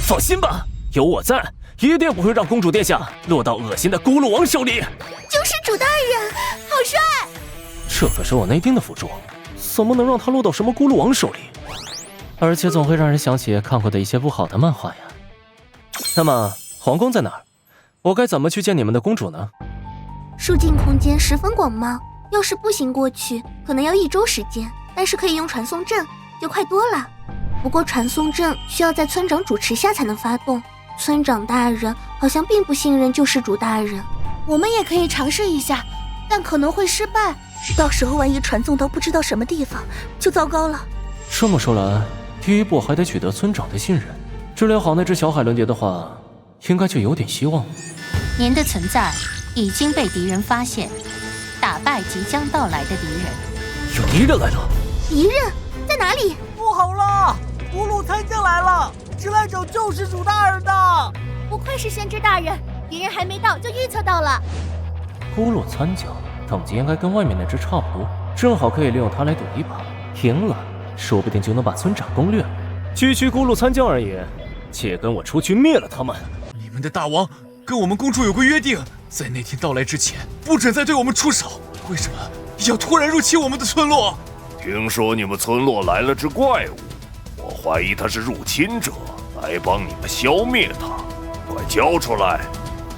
放心吧，有我在，一定不会让公主殿下落到恶心的咕噜王手里。救世主大人，好帅！这可是我内定的辅助，怎么能让他落到什么咕噜王手里？而且总会让人想起看过的一些不好的漫画呀。那么皇宫在哪儿？我该怎么去见你们的公主呢？树境空间十分广袤，要是步行过去，可能要1周时间，但是可以用传送阵，就快多了。不过传送阵需要在村长主持下才能发动，村长大人好像并不信任救世主大人。我们也可以尝试一下，但可能会失败。到时候万一传送到不知道什么地方，就糟糕了。这么说来，第一步还得取得村长的信任。治疗好那只小海伦蝶的话，应该就有点希望。您的存在已经被敌人发现，打败即将到来的敌人。有敌人来了！敌人在哪里？不好了，咕噜参将来了，是来找救世主大人的。不愧是先知大人，敌人还没到就预测到了。咕噜参将等级应该跟外面那只差不多，正好可以利用它来赌一把，赢了说不定就能把村长攻略了。区区咕噜参将而已，且跟我出去灭了他们！你们的大王跟我们公主有过约定，在那天到来之前，不准再对我们出手。为什么要突然入侵我们的村落？听说你们村落来了只怪物，我怀疑他是入侵者，来帮你们消灭他。快交出来！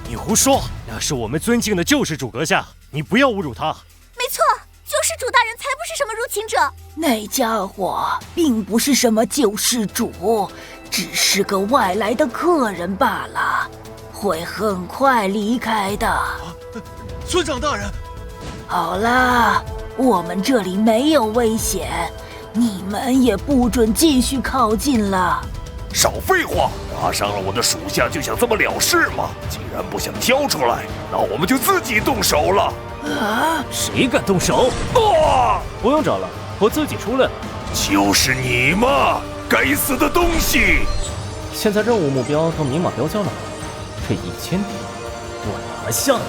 你胡说，那是我们尊敬的救世主阁下，你不要侮辱他。没错，救世主大人才不是什么入侵者。那家伙并不是什么救世主，只是个外来的客人罢了，会很快离开的。村长大人，好啦，我们这里没有危险，你们也不准继续靠近了。少废话！打伤了我的属下就想这么了事吗？既然不想交出来，那我们就自己动手了。啊！谁敢动手？不用找了，我自己出来了。就是你嘛！该死的东西！现在任务目标都明码标价了，这1000点我拿下你！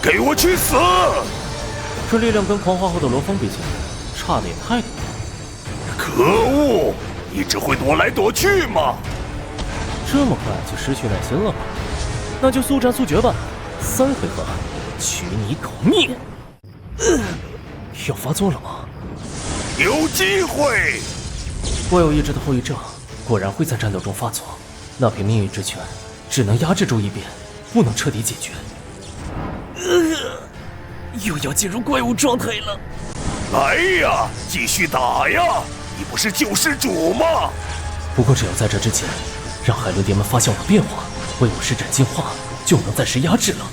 给我去死！这力量跟狂化后的罗峰比起来，差的也太多了。可恶！你只会躲来躲去吗？这么快就失去耐心了吗？那就速战速决吧，3回合，取你狗命！要发作了吗？有机会！怪物意志的后遗症果然会在战斗中发作，那片命运之拳只能压制住一边，不能彻底解决。又要进入怪物状态了。来呀，继续打呀！你不是救世主吗？不过只要在这之前，让海伦蝶们发现我的变化，为我施展进化，就能暂时压制了。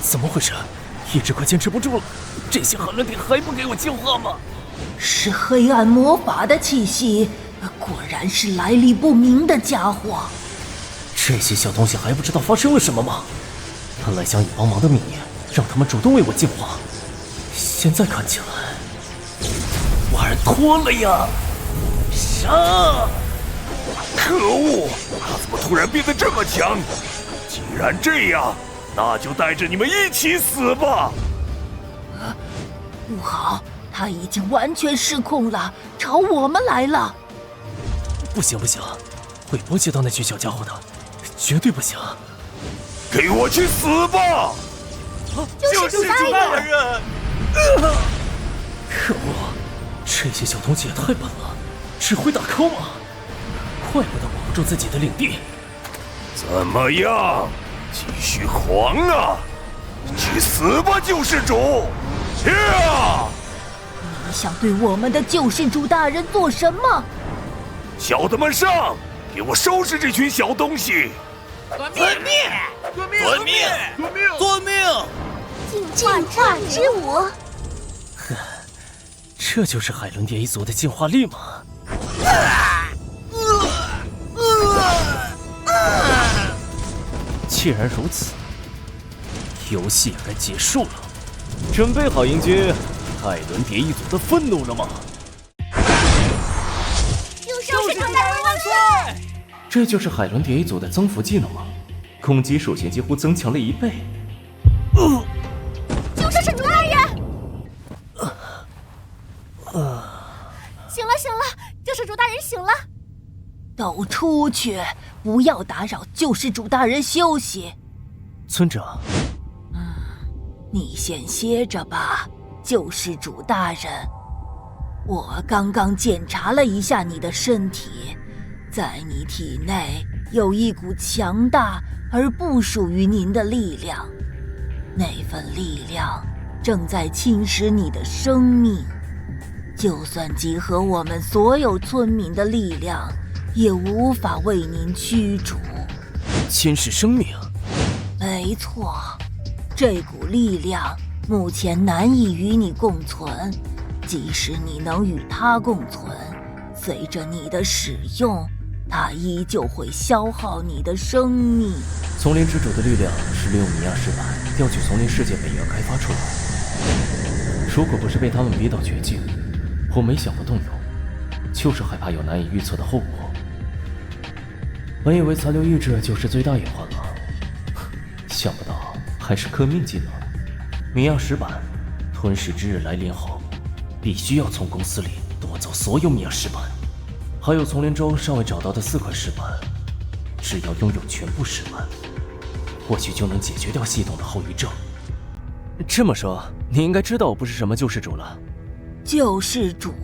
怎么回事？意志快坚持不住了，这些海伦蝶还不给我进化吗？是黑暗魔法的气息，果然是来历不明的家伙。这些小东西还不知道发生了什么吗？本来想以帮忙的名义让他们主动为我进化，现在看起来玩脱了呀！杀！可恶，他怎么突然变得这么强？既然这样，那就带着你们一起死吧！不好，他已经完全失控了，朝我们来了！不行不行，会波及到那群小家伙的，绝对不行！给我去死吧！救世主大人！可恶，这些小东西也太笨了，只会打 call 吗？怪不得保不住自己的领地。怎么样？继续狂啊！去死吧，救世主！你想对我们的救世主大人做什么？小的们上，给我收拾这群小东西！遵命！遵命！遵命！遵命！遵命！进化之舞。呵，这就是海伦蝶一族的进化力吗？既然如此，游戏也该结束了。准备好迎接海伦蝶一族的愤怒了吗？救世主大人万岁！这就是海伦蝶一族的增幅技能吗？攻击属性几乎增强了1倍。救世主大人！醒了醒了，救世主大人醒了！都出去，不要打扰救世主大人休息。村长，你先歇着吧，救世主大人。我刚刚检查了一下你的身体，在你体内有一股强大而不属于您的力量，那份力量正在侵蚀你的生命。就算集合我们所有村民的力量，也无法为您驱除。侵蚀生命？没错，这股力量目前难以与你共存，即使你能与它共存，随着你的使用，它依旧会消耗你的生命。丛林之主的力量是利用米亚石板调取丛林世界本源开发出来的。如果不是被他们逼到绝境，我没想过动用，就是害怕有难以预测的后果。本以为残留意志就是最大隐患了，想不到还是克命技能。米亚石板吞噬之日来临后，必须要从公司里夺走所有米亚石板，还有丛林中尚未找到的4块石板。只要拥有全部石板，或许就能解决掉系统的后遗症。这么说，你应该知道我不是什么救世主了。救世主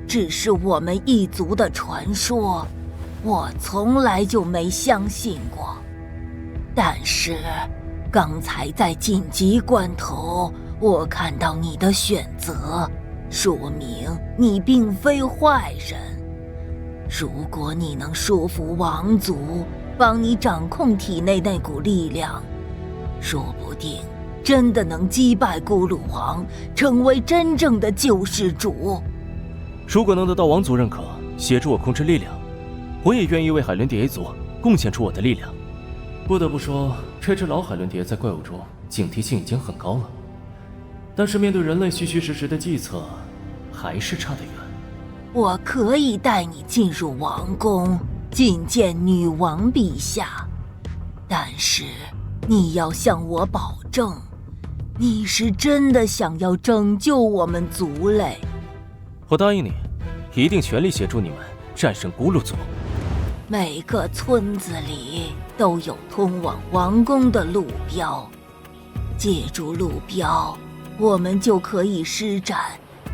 只是我们一族的传说，我从来就没相信过。但是刚才在紧急关头，我看到你的选择，说明你并非坏人。如果你能说服王族帮你掌控体内那股力量，说不定真的能击败咕噜皇，成为真正的救世主。如果能得到王族认可，协助我控制力量，我也愿意为海伦蝶族贡献出我的力量。不得不说，这只老海伦蝶在怪物中警惕性已经很高了，但是面对人类虚虚实实的计策，还是差得远。我可以带你进入王宫，觐见女王陛下，但是你要向我保证，你是真的想要拯救我们族类。我答应你，一定全力协助你们战胜咕噜族。每个村子里都有通往王宫的路标，借助路标，我们就可以施展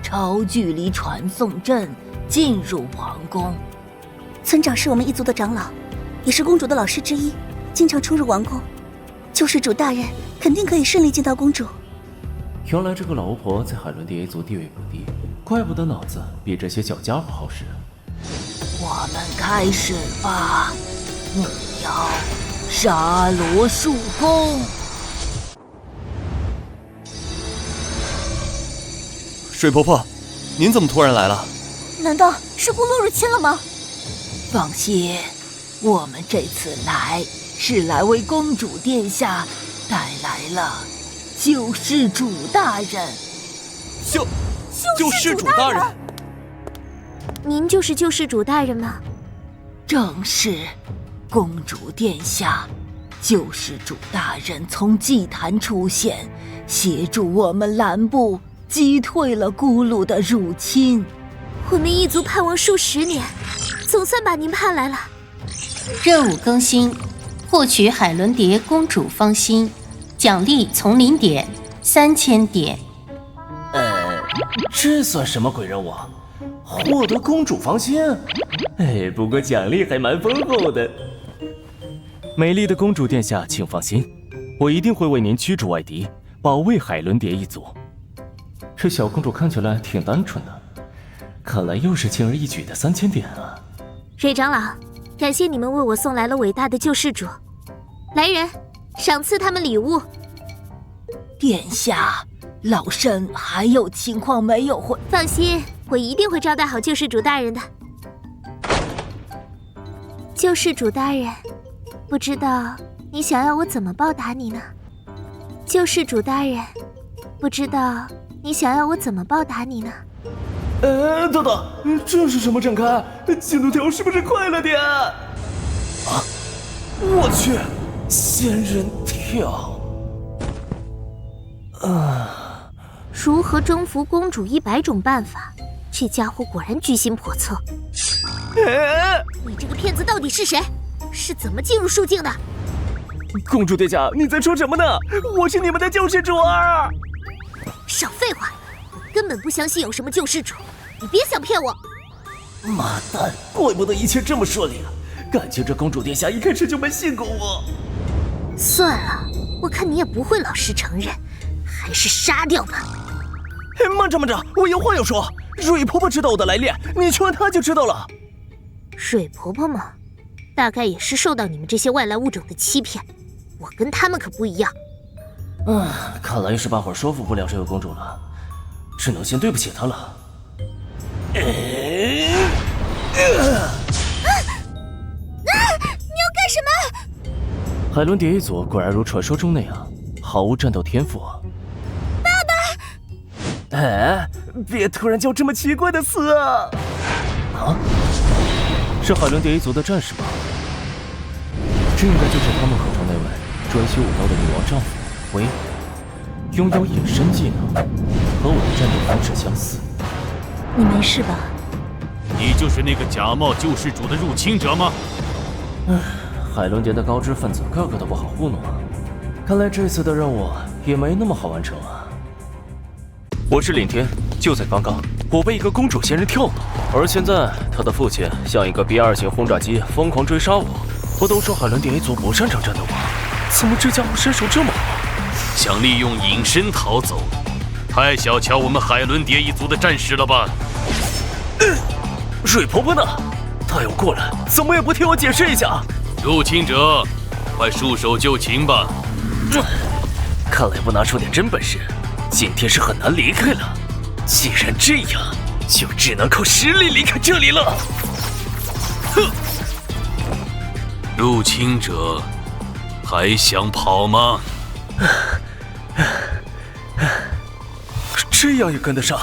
超距离传送阵进入王宫。村长是我们一族的长老，也是公主的老师之一，经常出入王宫。救世主大人肯定可以顺利见到公主。原来这个老巫婆在海伦蝶族地位不低，怪不得脑子比这些小家伙好使。我们开始吧，目标沙罗树宫。水婆婆，您怎么突然来了？难道是咕噜入侵了吗？放心，我们这次来是来为公主殿下带来了救世主大人。救世主大人？您就是救世主大人吗？正是，公主殿下，救世主大人从祭坛出现，协助我们蓝部击退了咕噜的入侵。我们一族盼望数10年，总算把您盼来了。任务更新，获取海伦蝶公主芳心，奖励丛林点3000点。这算什么鬼任务啊？获得公主芳心？不过奖励还蛮丰厚的。美丽的公主殿下，请放心，我一定会为您驱逐外敌，保卫海伦蝶一族。这小公主看起来挺单纯的，看来又是轻而易举的3000点啊！瑞长老，感谢你们为我送来了伟大的救世主。来人，赏赐他们礼物。殿下，老身还有情况没有回。放心，我一定会招待好救世主大人的。救世主大人，不知道你想要我怎么报答你呢？救世主大人，不知道你想要我怎么报答你呢？等等，这是什么展开？进度条是不是快了点？啊！我去，仙人跳！如何征服公主100种办法，这家伙果然居心叵测。你这个骗子到底是谁？是怎么进入树境的？公主殿下，你在说什么呢？我是你们的救世主啊！少废话，我根本不相信有什么救世主，你别想骗我。妈蛋，怪不得一切这么顺利啊！感情这公主殿下一开始就没信过我。算了，我看你也不会老实承认，还是杀掉吧。慢着，我有话要说。蕊婆婆知道我的来历，你去问她就知道了。蕊婆婆嘛，大概也是受到你们这些外来物种的欺骗，我跟他们可不一样。看来一时半会儿说服不了这个公主了，只能先对不起她了。你要干什么？海伦蝶一族果然如传说中那样，毫无战斗天赋啊！爸爸，别突然叫这么奇怪的词啊！是海伦蝶一族的战士吗？这应该就是他们口中那位专修武道的女王丈夫威，拥有隐身技能，和我的战斗方式相似。你没事吧？你就是那个假冒救世主的入侵者吗？海伦蝶的高知分子个个都不好糊弄啊！看来这次的任务也没那么好完成啊！我是凛天，就在刚刚，我被一个公主仙人跳了，而现在她的父亲像一个 B2型轰炸机疯狂追杀我。不都说海伦蝶一族不擅长战斗吗？怎么这家伙身手这么好？想利用隐身逃走，太小瞧我们海伦蝶一族的战士了吧？蕊婆婆呢？她要过来，怎么也不替我解释一下？入侵者，快束手就擒吧！看来不拿出点真本事，今天是很难离开了。既然这样，就只能靠实力离开这里了。哼！入侵者还想跑吗？这样也跟得上？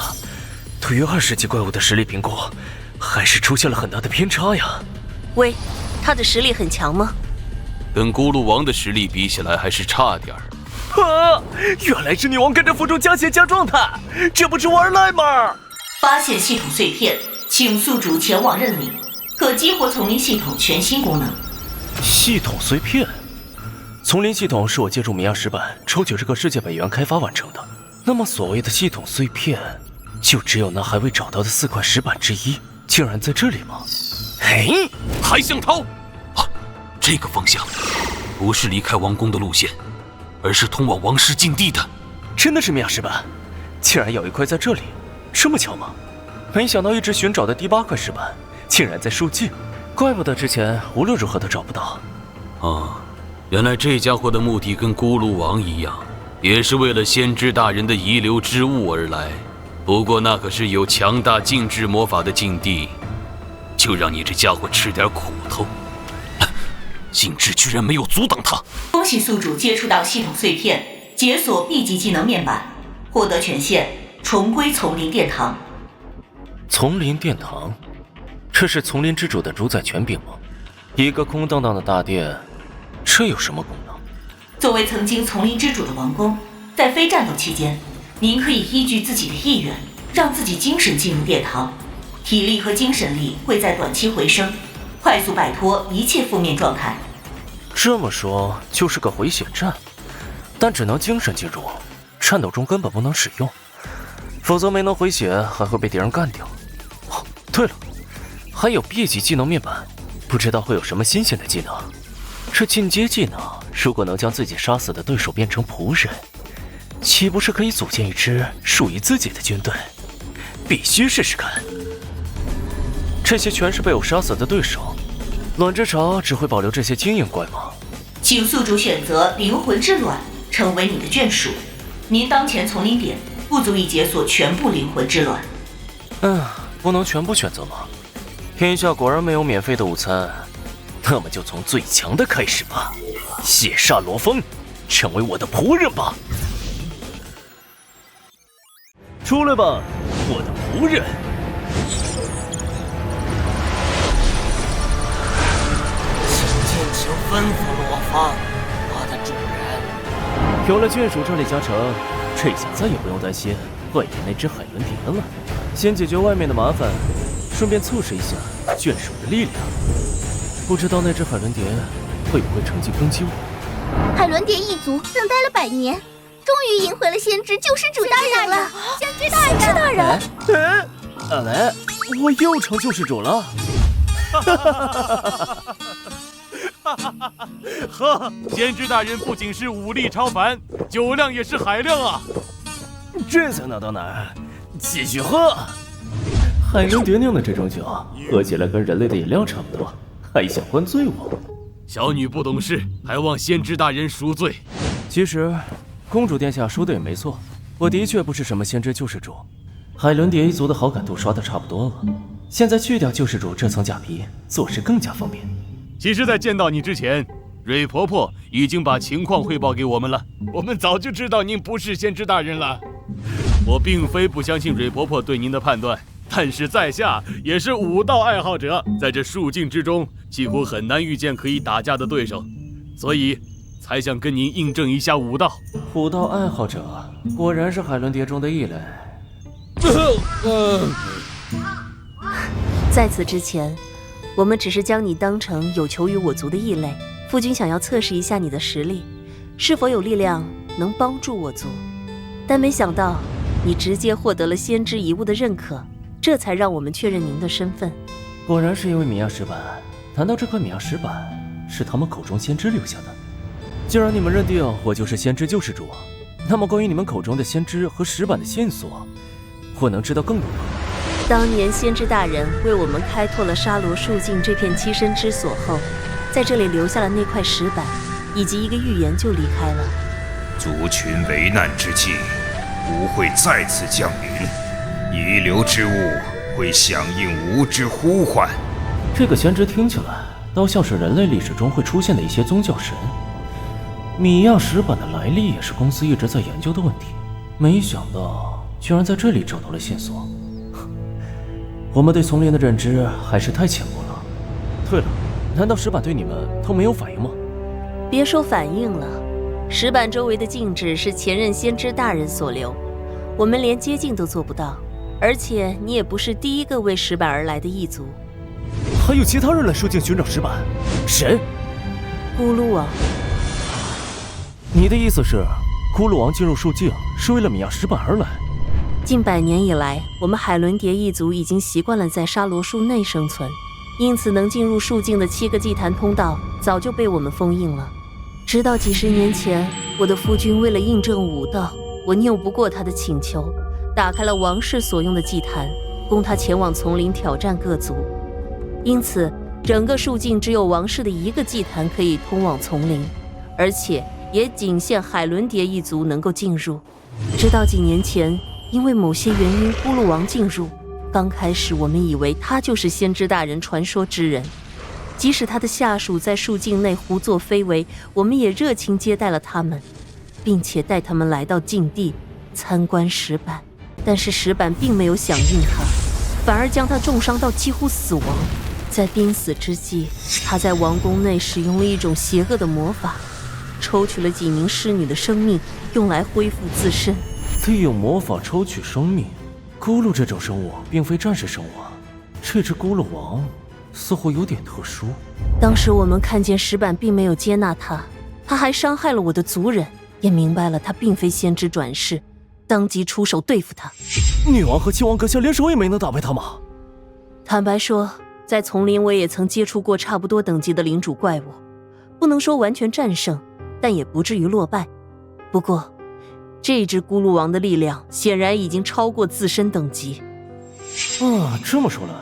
对于20级怪物的实力评估，还是出现了很大的偏差呀。喂，他的实力很强吗？跟咕噜王的实力比起来，还是差点儿。啊！原来是女王跟着负重加血加状态，这不是玩赖吗？发现系统碎片，请宿主前往认领，可激活丛林系统全新功能。系统碎片，丛林系统是我借助米亚石板抽取这个世界本源开发完成的。那么所谓的系统碎片，就只有那还未找到的4块石板之一，竟然在这里吗？嘿，还想逃？啊，这个方向不是离开王宫的路线，而是通往王室禁地的。真的是米亚石板，竟然有一块在这里，这么巧吗？没想到一直寻找的第8块石板，竟然在树境，怪不得之前无论如何都找不到。啊，原来这家伙的目的跟咕噜王一样，也是为了先知大人的遗留之物而来。不过那可是有强大禁制魔法的禁地，就让你这家伙吃点苦头。禁制居然没有阻挡他。恭喜宿主接触到系统碎片，解锁 B 级技能面板，获得权限重归丛林殿堂。丛林殿堂，这是丛林之主的主宰权柄吗？一个空荡荡的大殿，这有什么功能？作为曾经丛林之主的王宫，在非战斗期间，您可以依据自己的意愿，让自己精神进入殿堂，体力和精神力会在短期回升，快速摆脱一切负面状态。这么说就是个回血站，但只能精神进入，战斗中根本不能使用，否则没能回血还会被敌人干掉。哦，对了，还有 B 级技能面板，不知道会有什么新鲜的技能。这进阶技能如果能将自己杀死的对手变成仆人，岂不是可以组建一支属于自己的军队？必须试试看。这些全是被我杀死的对手，卵之巢只会保留这些精英怪吗？请宿主选择灵魂之卵成为你的眷属。您当前丛林点不足以解锁全部灵魂之卵。不能全部选择吗？天下果然没有免费的午餐，那么就从最强的开始吧。血煞罗峰，成为我的仆人吧！出来吧，我的仆人！请吩咐罗峰，我的主人。有了眷属这里加成，这下再也不用担心外面那只海伦蝶了。先解决外面的麻烦，顺便测试一下眷属的力量。不知道那只海伦蝶会不会乘机攻击我？海伦蝶一族等待了100年，终于迎回了先知救世主大人了！先知大人，先知大人！来，我又成救世主了！呵，先知大人不仅是武力超凡，酒量也是海量啊！这才哪到哪儿？继续喝！海伦蝶酿的这种酒，喝起来跟人类的饮料差不多，还想灌醉我？小女不懂事，还望先知大人赎罪。其实，公主殿下说的也没错，我的确不是什么先知救世主。海伦蝶一族的好感度刷的差不多了，现在去掉救世主这层假皮，做事更加方便。其实，在见到你之前，蕊婆婆已经把情况汇报给我们了。我们早就知道您不是先知大人了。我并非不相信蕊婆婆对您的判断，但是在下也是武道爱好者，在这数境之中，几乎很难遇见可以打架的对手，所以才想跟您印证一下武道。武道爱好者果然是海伦蝶中的异类。在此之前，我们只是将你当成有求于我族的异类。夫君想要测试一下你的实力，是否有力量能帮助我族，但没想到你直接获得了先知遗物的认可，这才让我们确认您的身份。果然是因为米亚石板。难道这块米亚石板是他们口中先知留下的？既然你们认定我就是先知救世主，那么关于你们口中的先知和石板的线索，我能知道更多吗？当年先知大人为我们开拓了沙罗树境这片栖身之所后，在这里留下了那块石板以及一个预言就离开了。族群危难之际，吾会再次降临，遗留之物会响应吾之呼唤。这个先知听起来倒像是人类历史中会出现的一些宗教神。米亚石板的来历也是公司一直在研究的问题，没想到居然在这里找到了线索。我们对丛林的认知还是太浅薄了。对了，难道石板对你们都没有反应吗？别说反应了，石板周围的禁制是前任先知大人所留，我们连接近都做不到。而且你也不是第一个为石板而来的异族，还有其他人来树境寻找石板？谁？咕噜王。你的意思是，咕噜王进入树境是为了米亚石板而来？近100年以来，我们海伦蝶一族已经习惯了在沙罗树内生存，因此能进入树境的7个祭坛通道早就被我们封印了。直到几10年前，我的夫君为了印证武道，我拗不过他的请求，打开了王室所用的祭坛，供他前往丛林挑战各族。因此，整个树境只有王室的1个祭坛可以通往丛林，而且也仅限海伦蝶一族能够进入。直到几年前，因为某些原因，咕噜王进入。刚开始我们以为他就是先知大人传说之人，即使他的下属在树境内胡作非为，我们也热情接待了他们，并且带他们来到禁地参观石板。但是石板并没有响应他，反而将他重伤到几乎死亡。在濒死之际，他在王宫内使用了一种邪恶的魔法，抽取了几名侍女的生命，用来恢复自身。利用魔法抽取生命，咕噜这种生物并非战士生物啊，这只咕噜王似乎有点特殊。当时我们看见石板并没有接纳他，他还伤害了我的族人，也明白了他并非先知转世，当即出手对付他。女王和七王阁下联手也没能打败他吗？坦白说，在丛林我也曾接触过差不多等级的领主怪物，不能说完全战胜，但也不至于落败。不过这只咕噜王的力量显然已经超过自身等级。这么说来，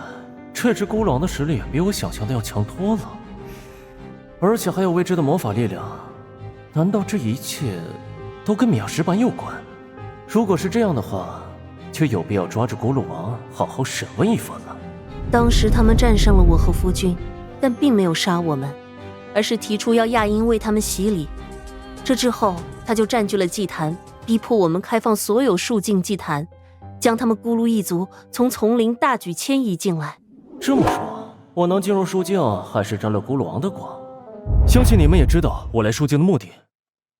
这只咕噜王的实力比我想象的要强多了，而且还有未知的魔法力量。难道这一切都跟米亚石板有关？如果是这样的话，就有必要抓住咕噜王好好审问一番了。当时他们战胜了我和夫君，但并没有杀我们，而是提出要亚因为他们洗礼。这之后他就占据了祭坛，逼迫我们开放所有树境祭坛，将他们咕噜一族从丛林大举迁移进来。这么说，我能进入树境还是沾了咕噜王的光。相信你们也知道我来树境的目的。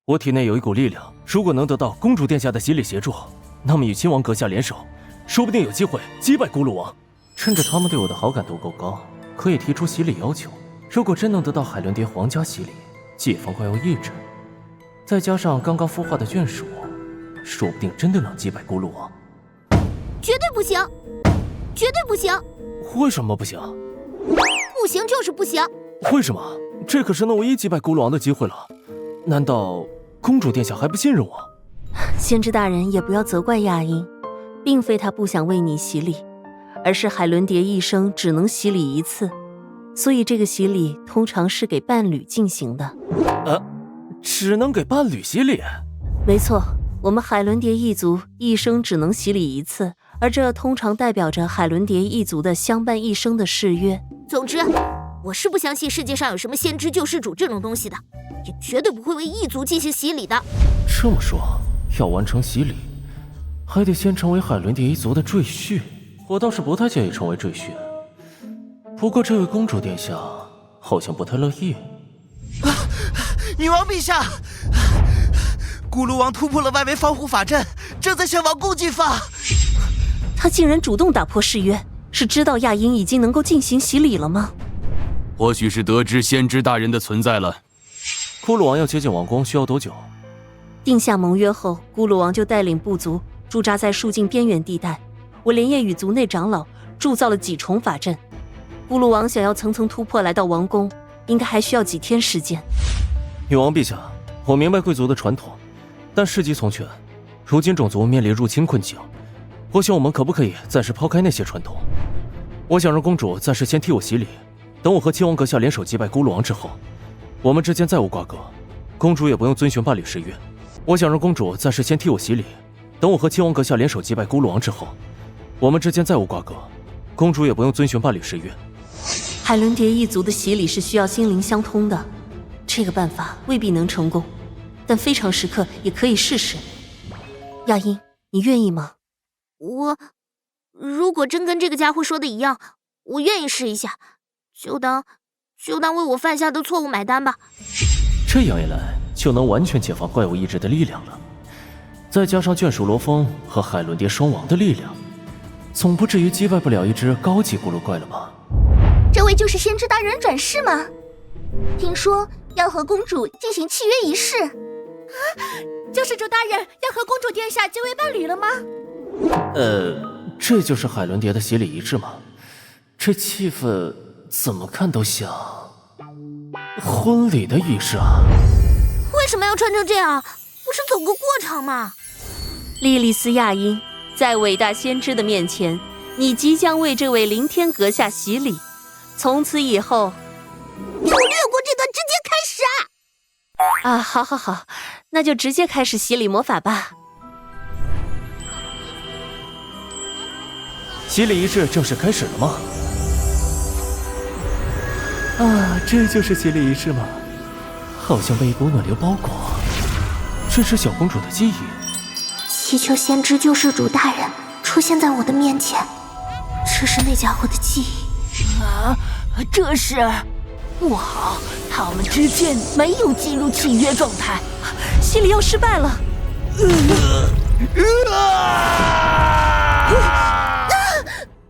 我体内有一股力量，如果能得到公主殿下的洗礼协助，那么与亲王阁下联手，说不定有机会击败咕噜王。趁着他们对我的好感度够高，可以提出洗礼要求。如果真能得到海伦蝶皇家洗礼，解放怪物意志，再加上刚刚孵化的眷属，说不定真的能击败咕噜王。绝对不行，绝对不行！为什么不行？不行就是不行！为什么？这可是那唯一击败咕噜王的机会了。难道公主殿下还不信任我？先知大人也不要责怪亚音，并非他不想为你洗礼，而是海伦蝶一生只能洗礼1次，所以这个洗礼通常是给伴侣进行的。只能给伴侣洗礼？没错，我们海伦蝶一族一生只能洗礼1次，而这通常代表着海伦蝶一族的相伴一生的誓约。总之，我是不相信世界上有什么先知救世主这种东西的，也绝对不会为异族进行洗礼的。这么说，要完成洗礼，还得先成为海伦蝶一族的赘婿。我倒是不太介意成为赘婿，不过这位公主殿下好像不太乐意。女王陛下，咕噜王突破了外围防护法阵，正在向王宫进发。他竟然主动打破誓约，是知道亚音已经能够进行洗礼了吗？或许是得知先知大人的存在了。咕噜王要接近王宫需要多久？定下盟约后，咕噜王就带领部族驻扎在树境边缘地带。我连夜与族内长老铸造了几重法阵。咕噜王想要层层突破来到王宫，应该还需要几天时间。女王陛下，我明白贵族的传统，但事急从权，如今种族面临入侵困境，我想我们可不可以暂时抛开那些传统？我想让公主暂时先替我洗礼，等我和亲王阁下联手击败咕噜王之后，我们之间再无瓜葛，公主也不用遵循伴侣誓约。我想让公主暂时先替我洗礼，等我和亲王阁下联手击败咕噜王之后，我们之间再无瓜葛，公主也不用遵循伴侣誓约。海伦蝶一族的洗礼是需要心灵相通的，这个办法未必能成功，但非常时刻也可以试试。亚音，你愿意吗？如果真跟这个家伙说的一样，我愿意试一下，就当为我犯下的错误买单吧。这样一来，就能完全解放怪物意志的力量了，再加上眷属罗峰和海伦蝶双王的力量，总不至于击败不了一只高级咕噜怪了吧？这位就是先知大人转世吗？听说要和公主进行契约仪式。救世主大人要和公主殿下结为伴侣了吗？这就是海伦蝶的洗礼仪式吗？这气氛怎么看都像婚礼的仪式啊！为什么要穿成这样？不是走个过场吗？莉莉丝亚音，在伟大先知的面前，你即将为这位凌天阁下洗礼。从此以后，你略过这段，直接开始啊！好，那就直接开始洗礼魔法吧。洗礼仪式正式开始了吗？啊，这就是洗礼仪式吗？好像被一股暖流包裹。这是小公主的记忆。祈求先知救世主大人出现在我的面前，这是那家伙的记忆。这是不好，他们之间没有进入契约状态，洗礼要失败了。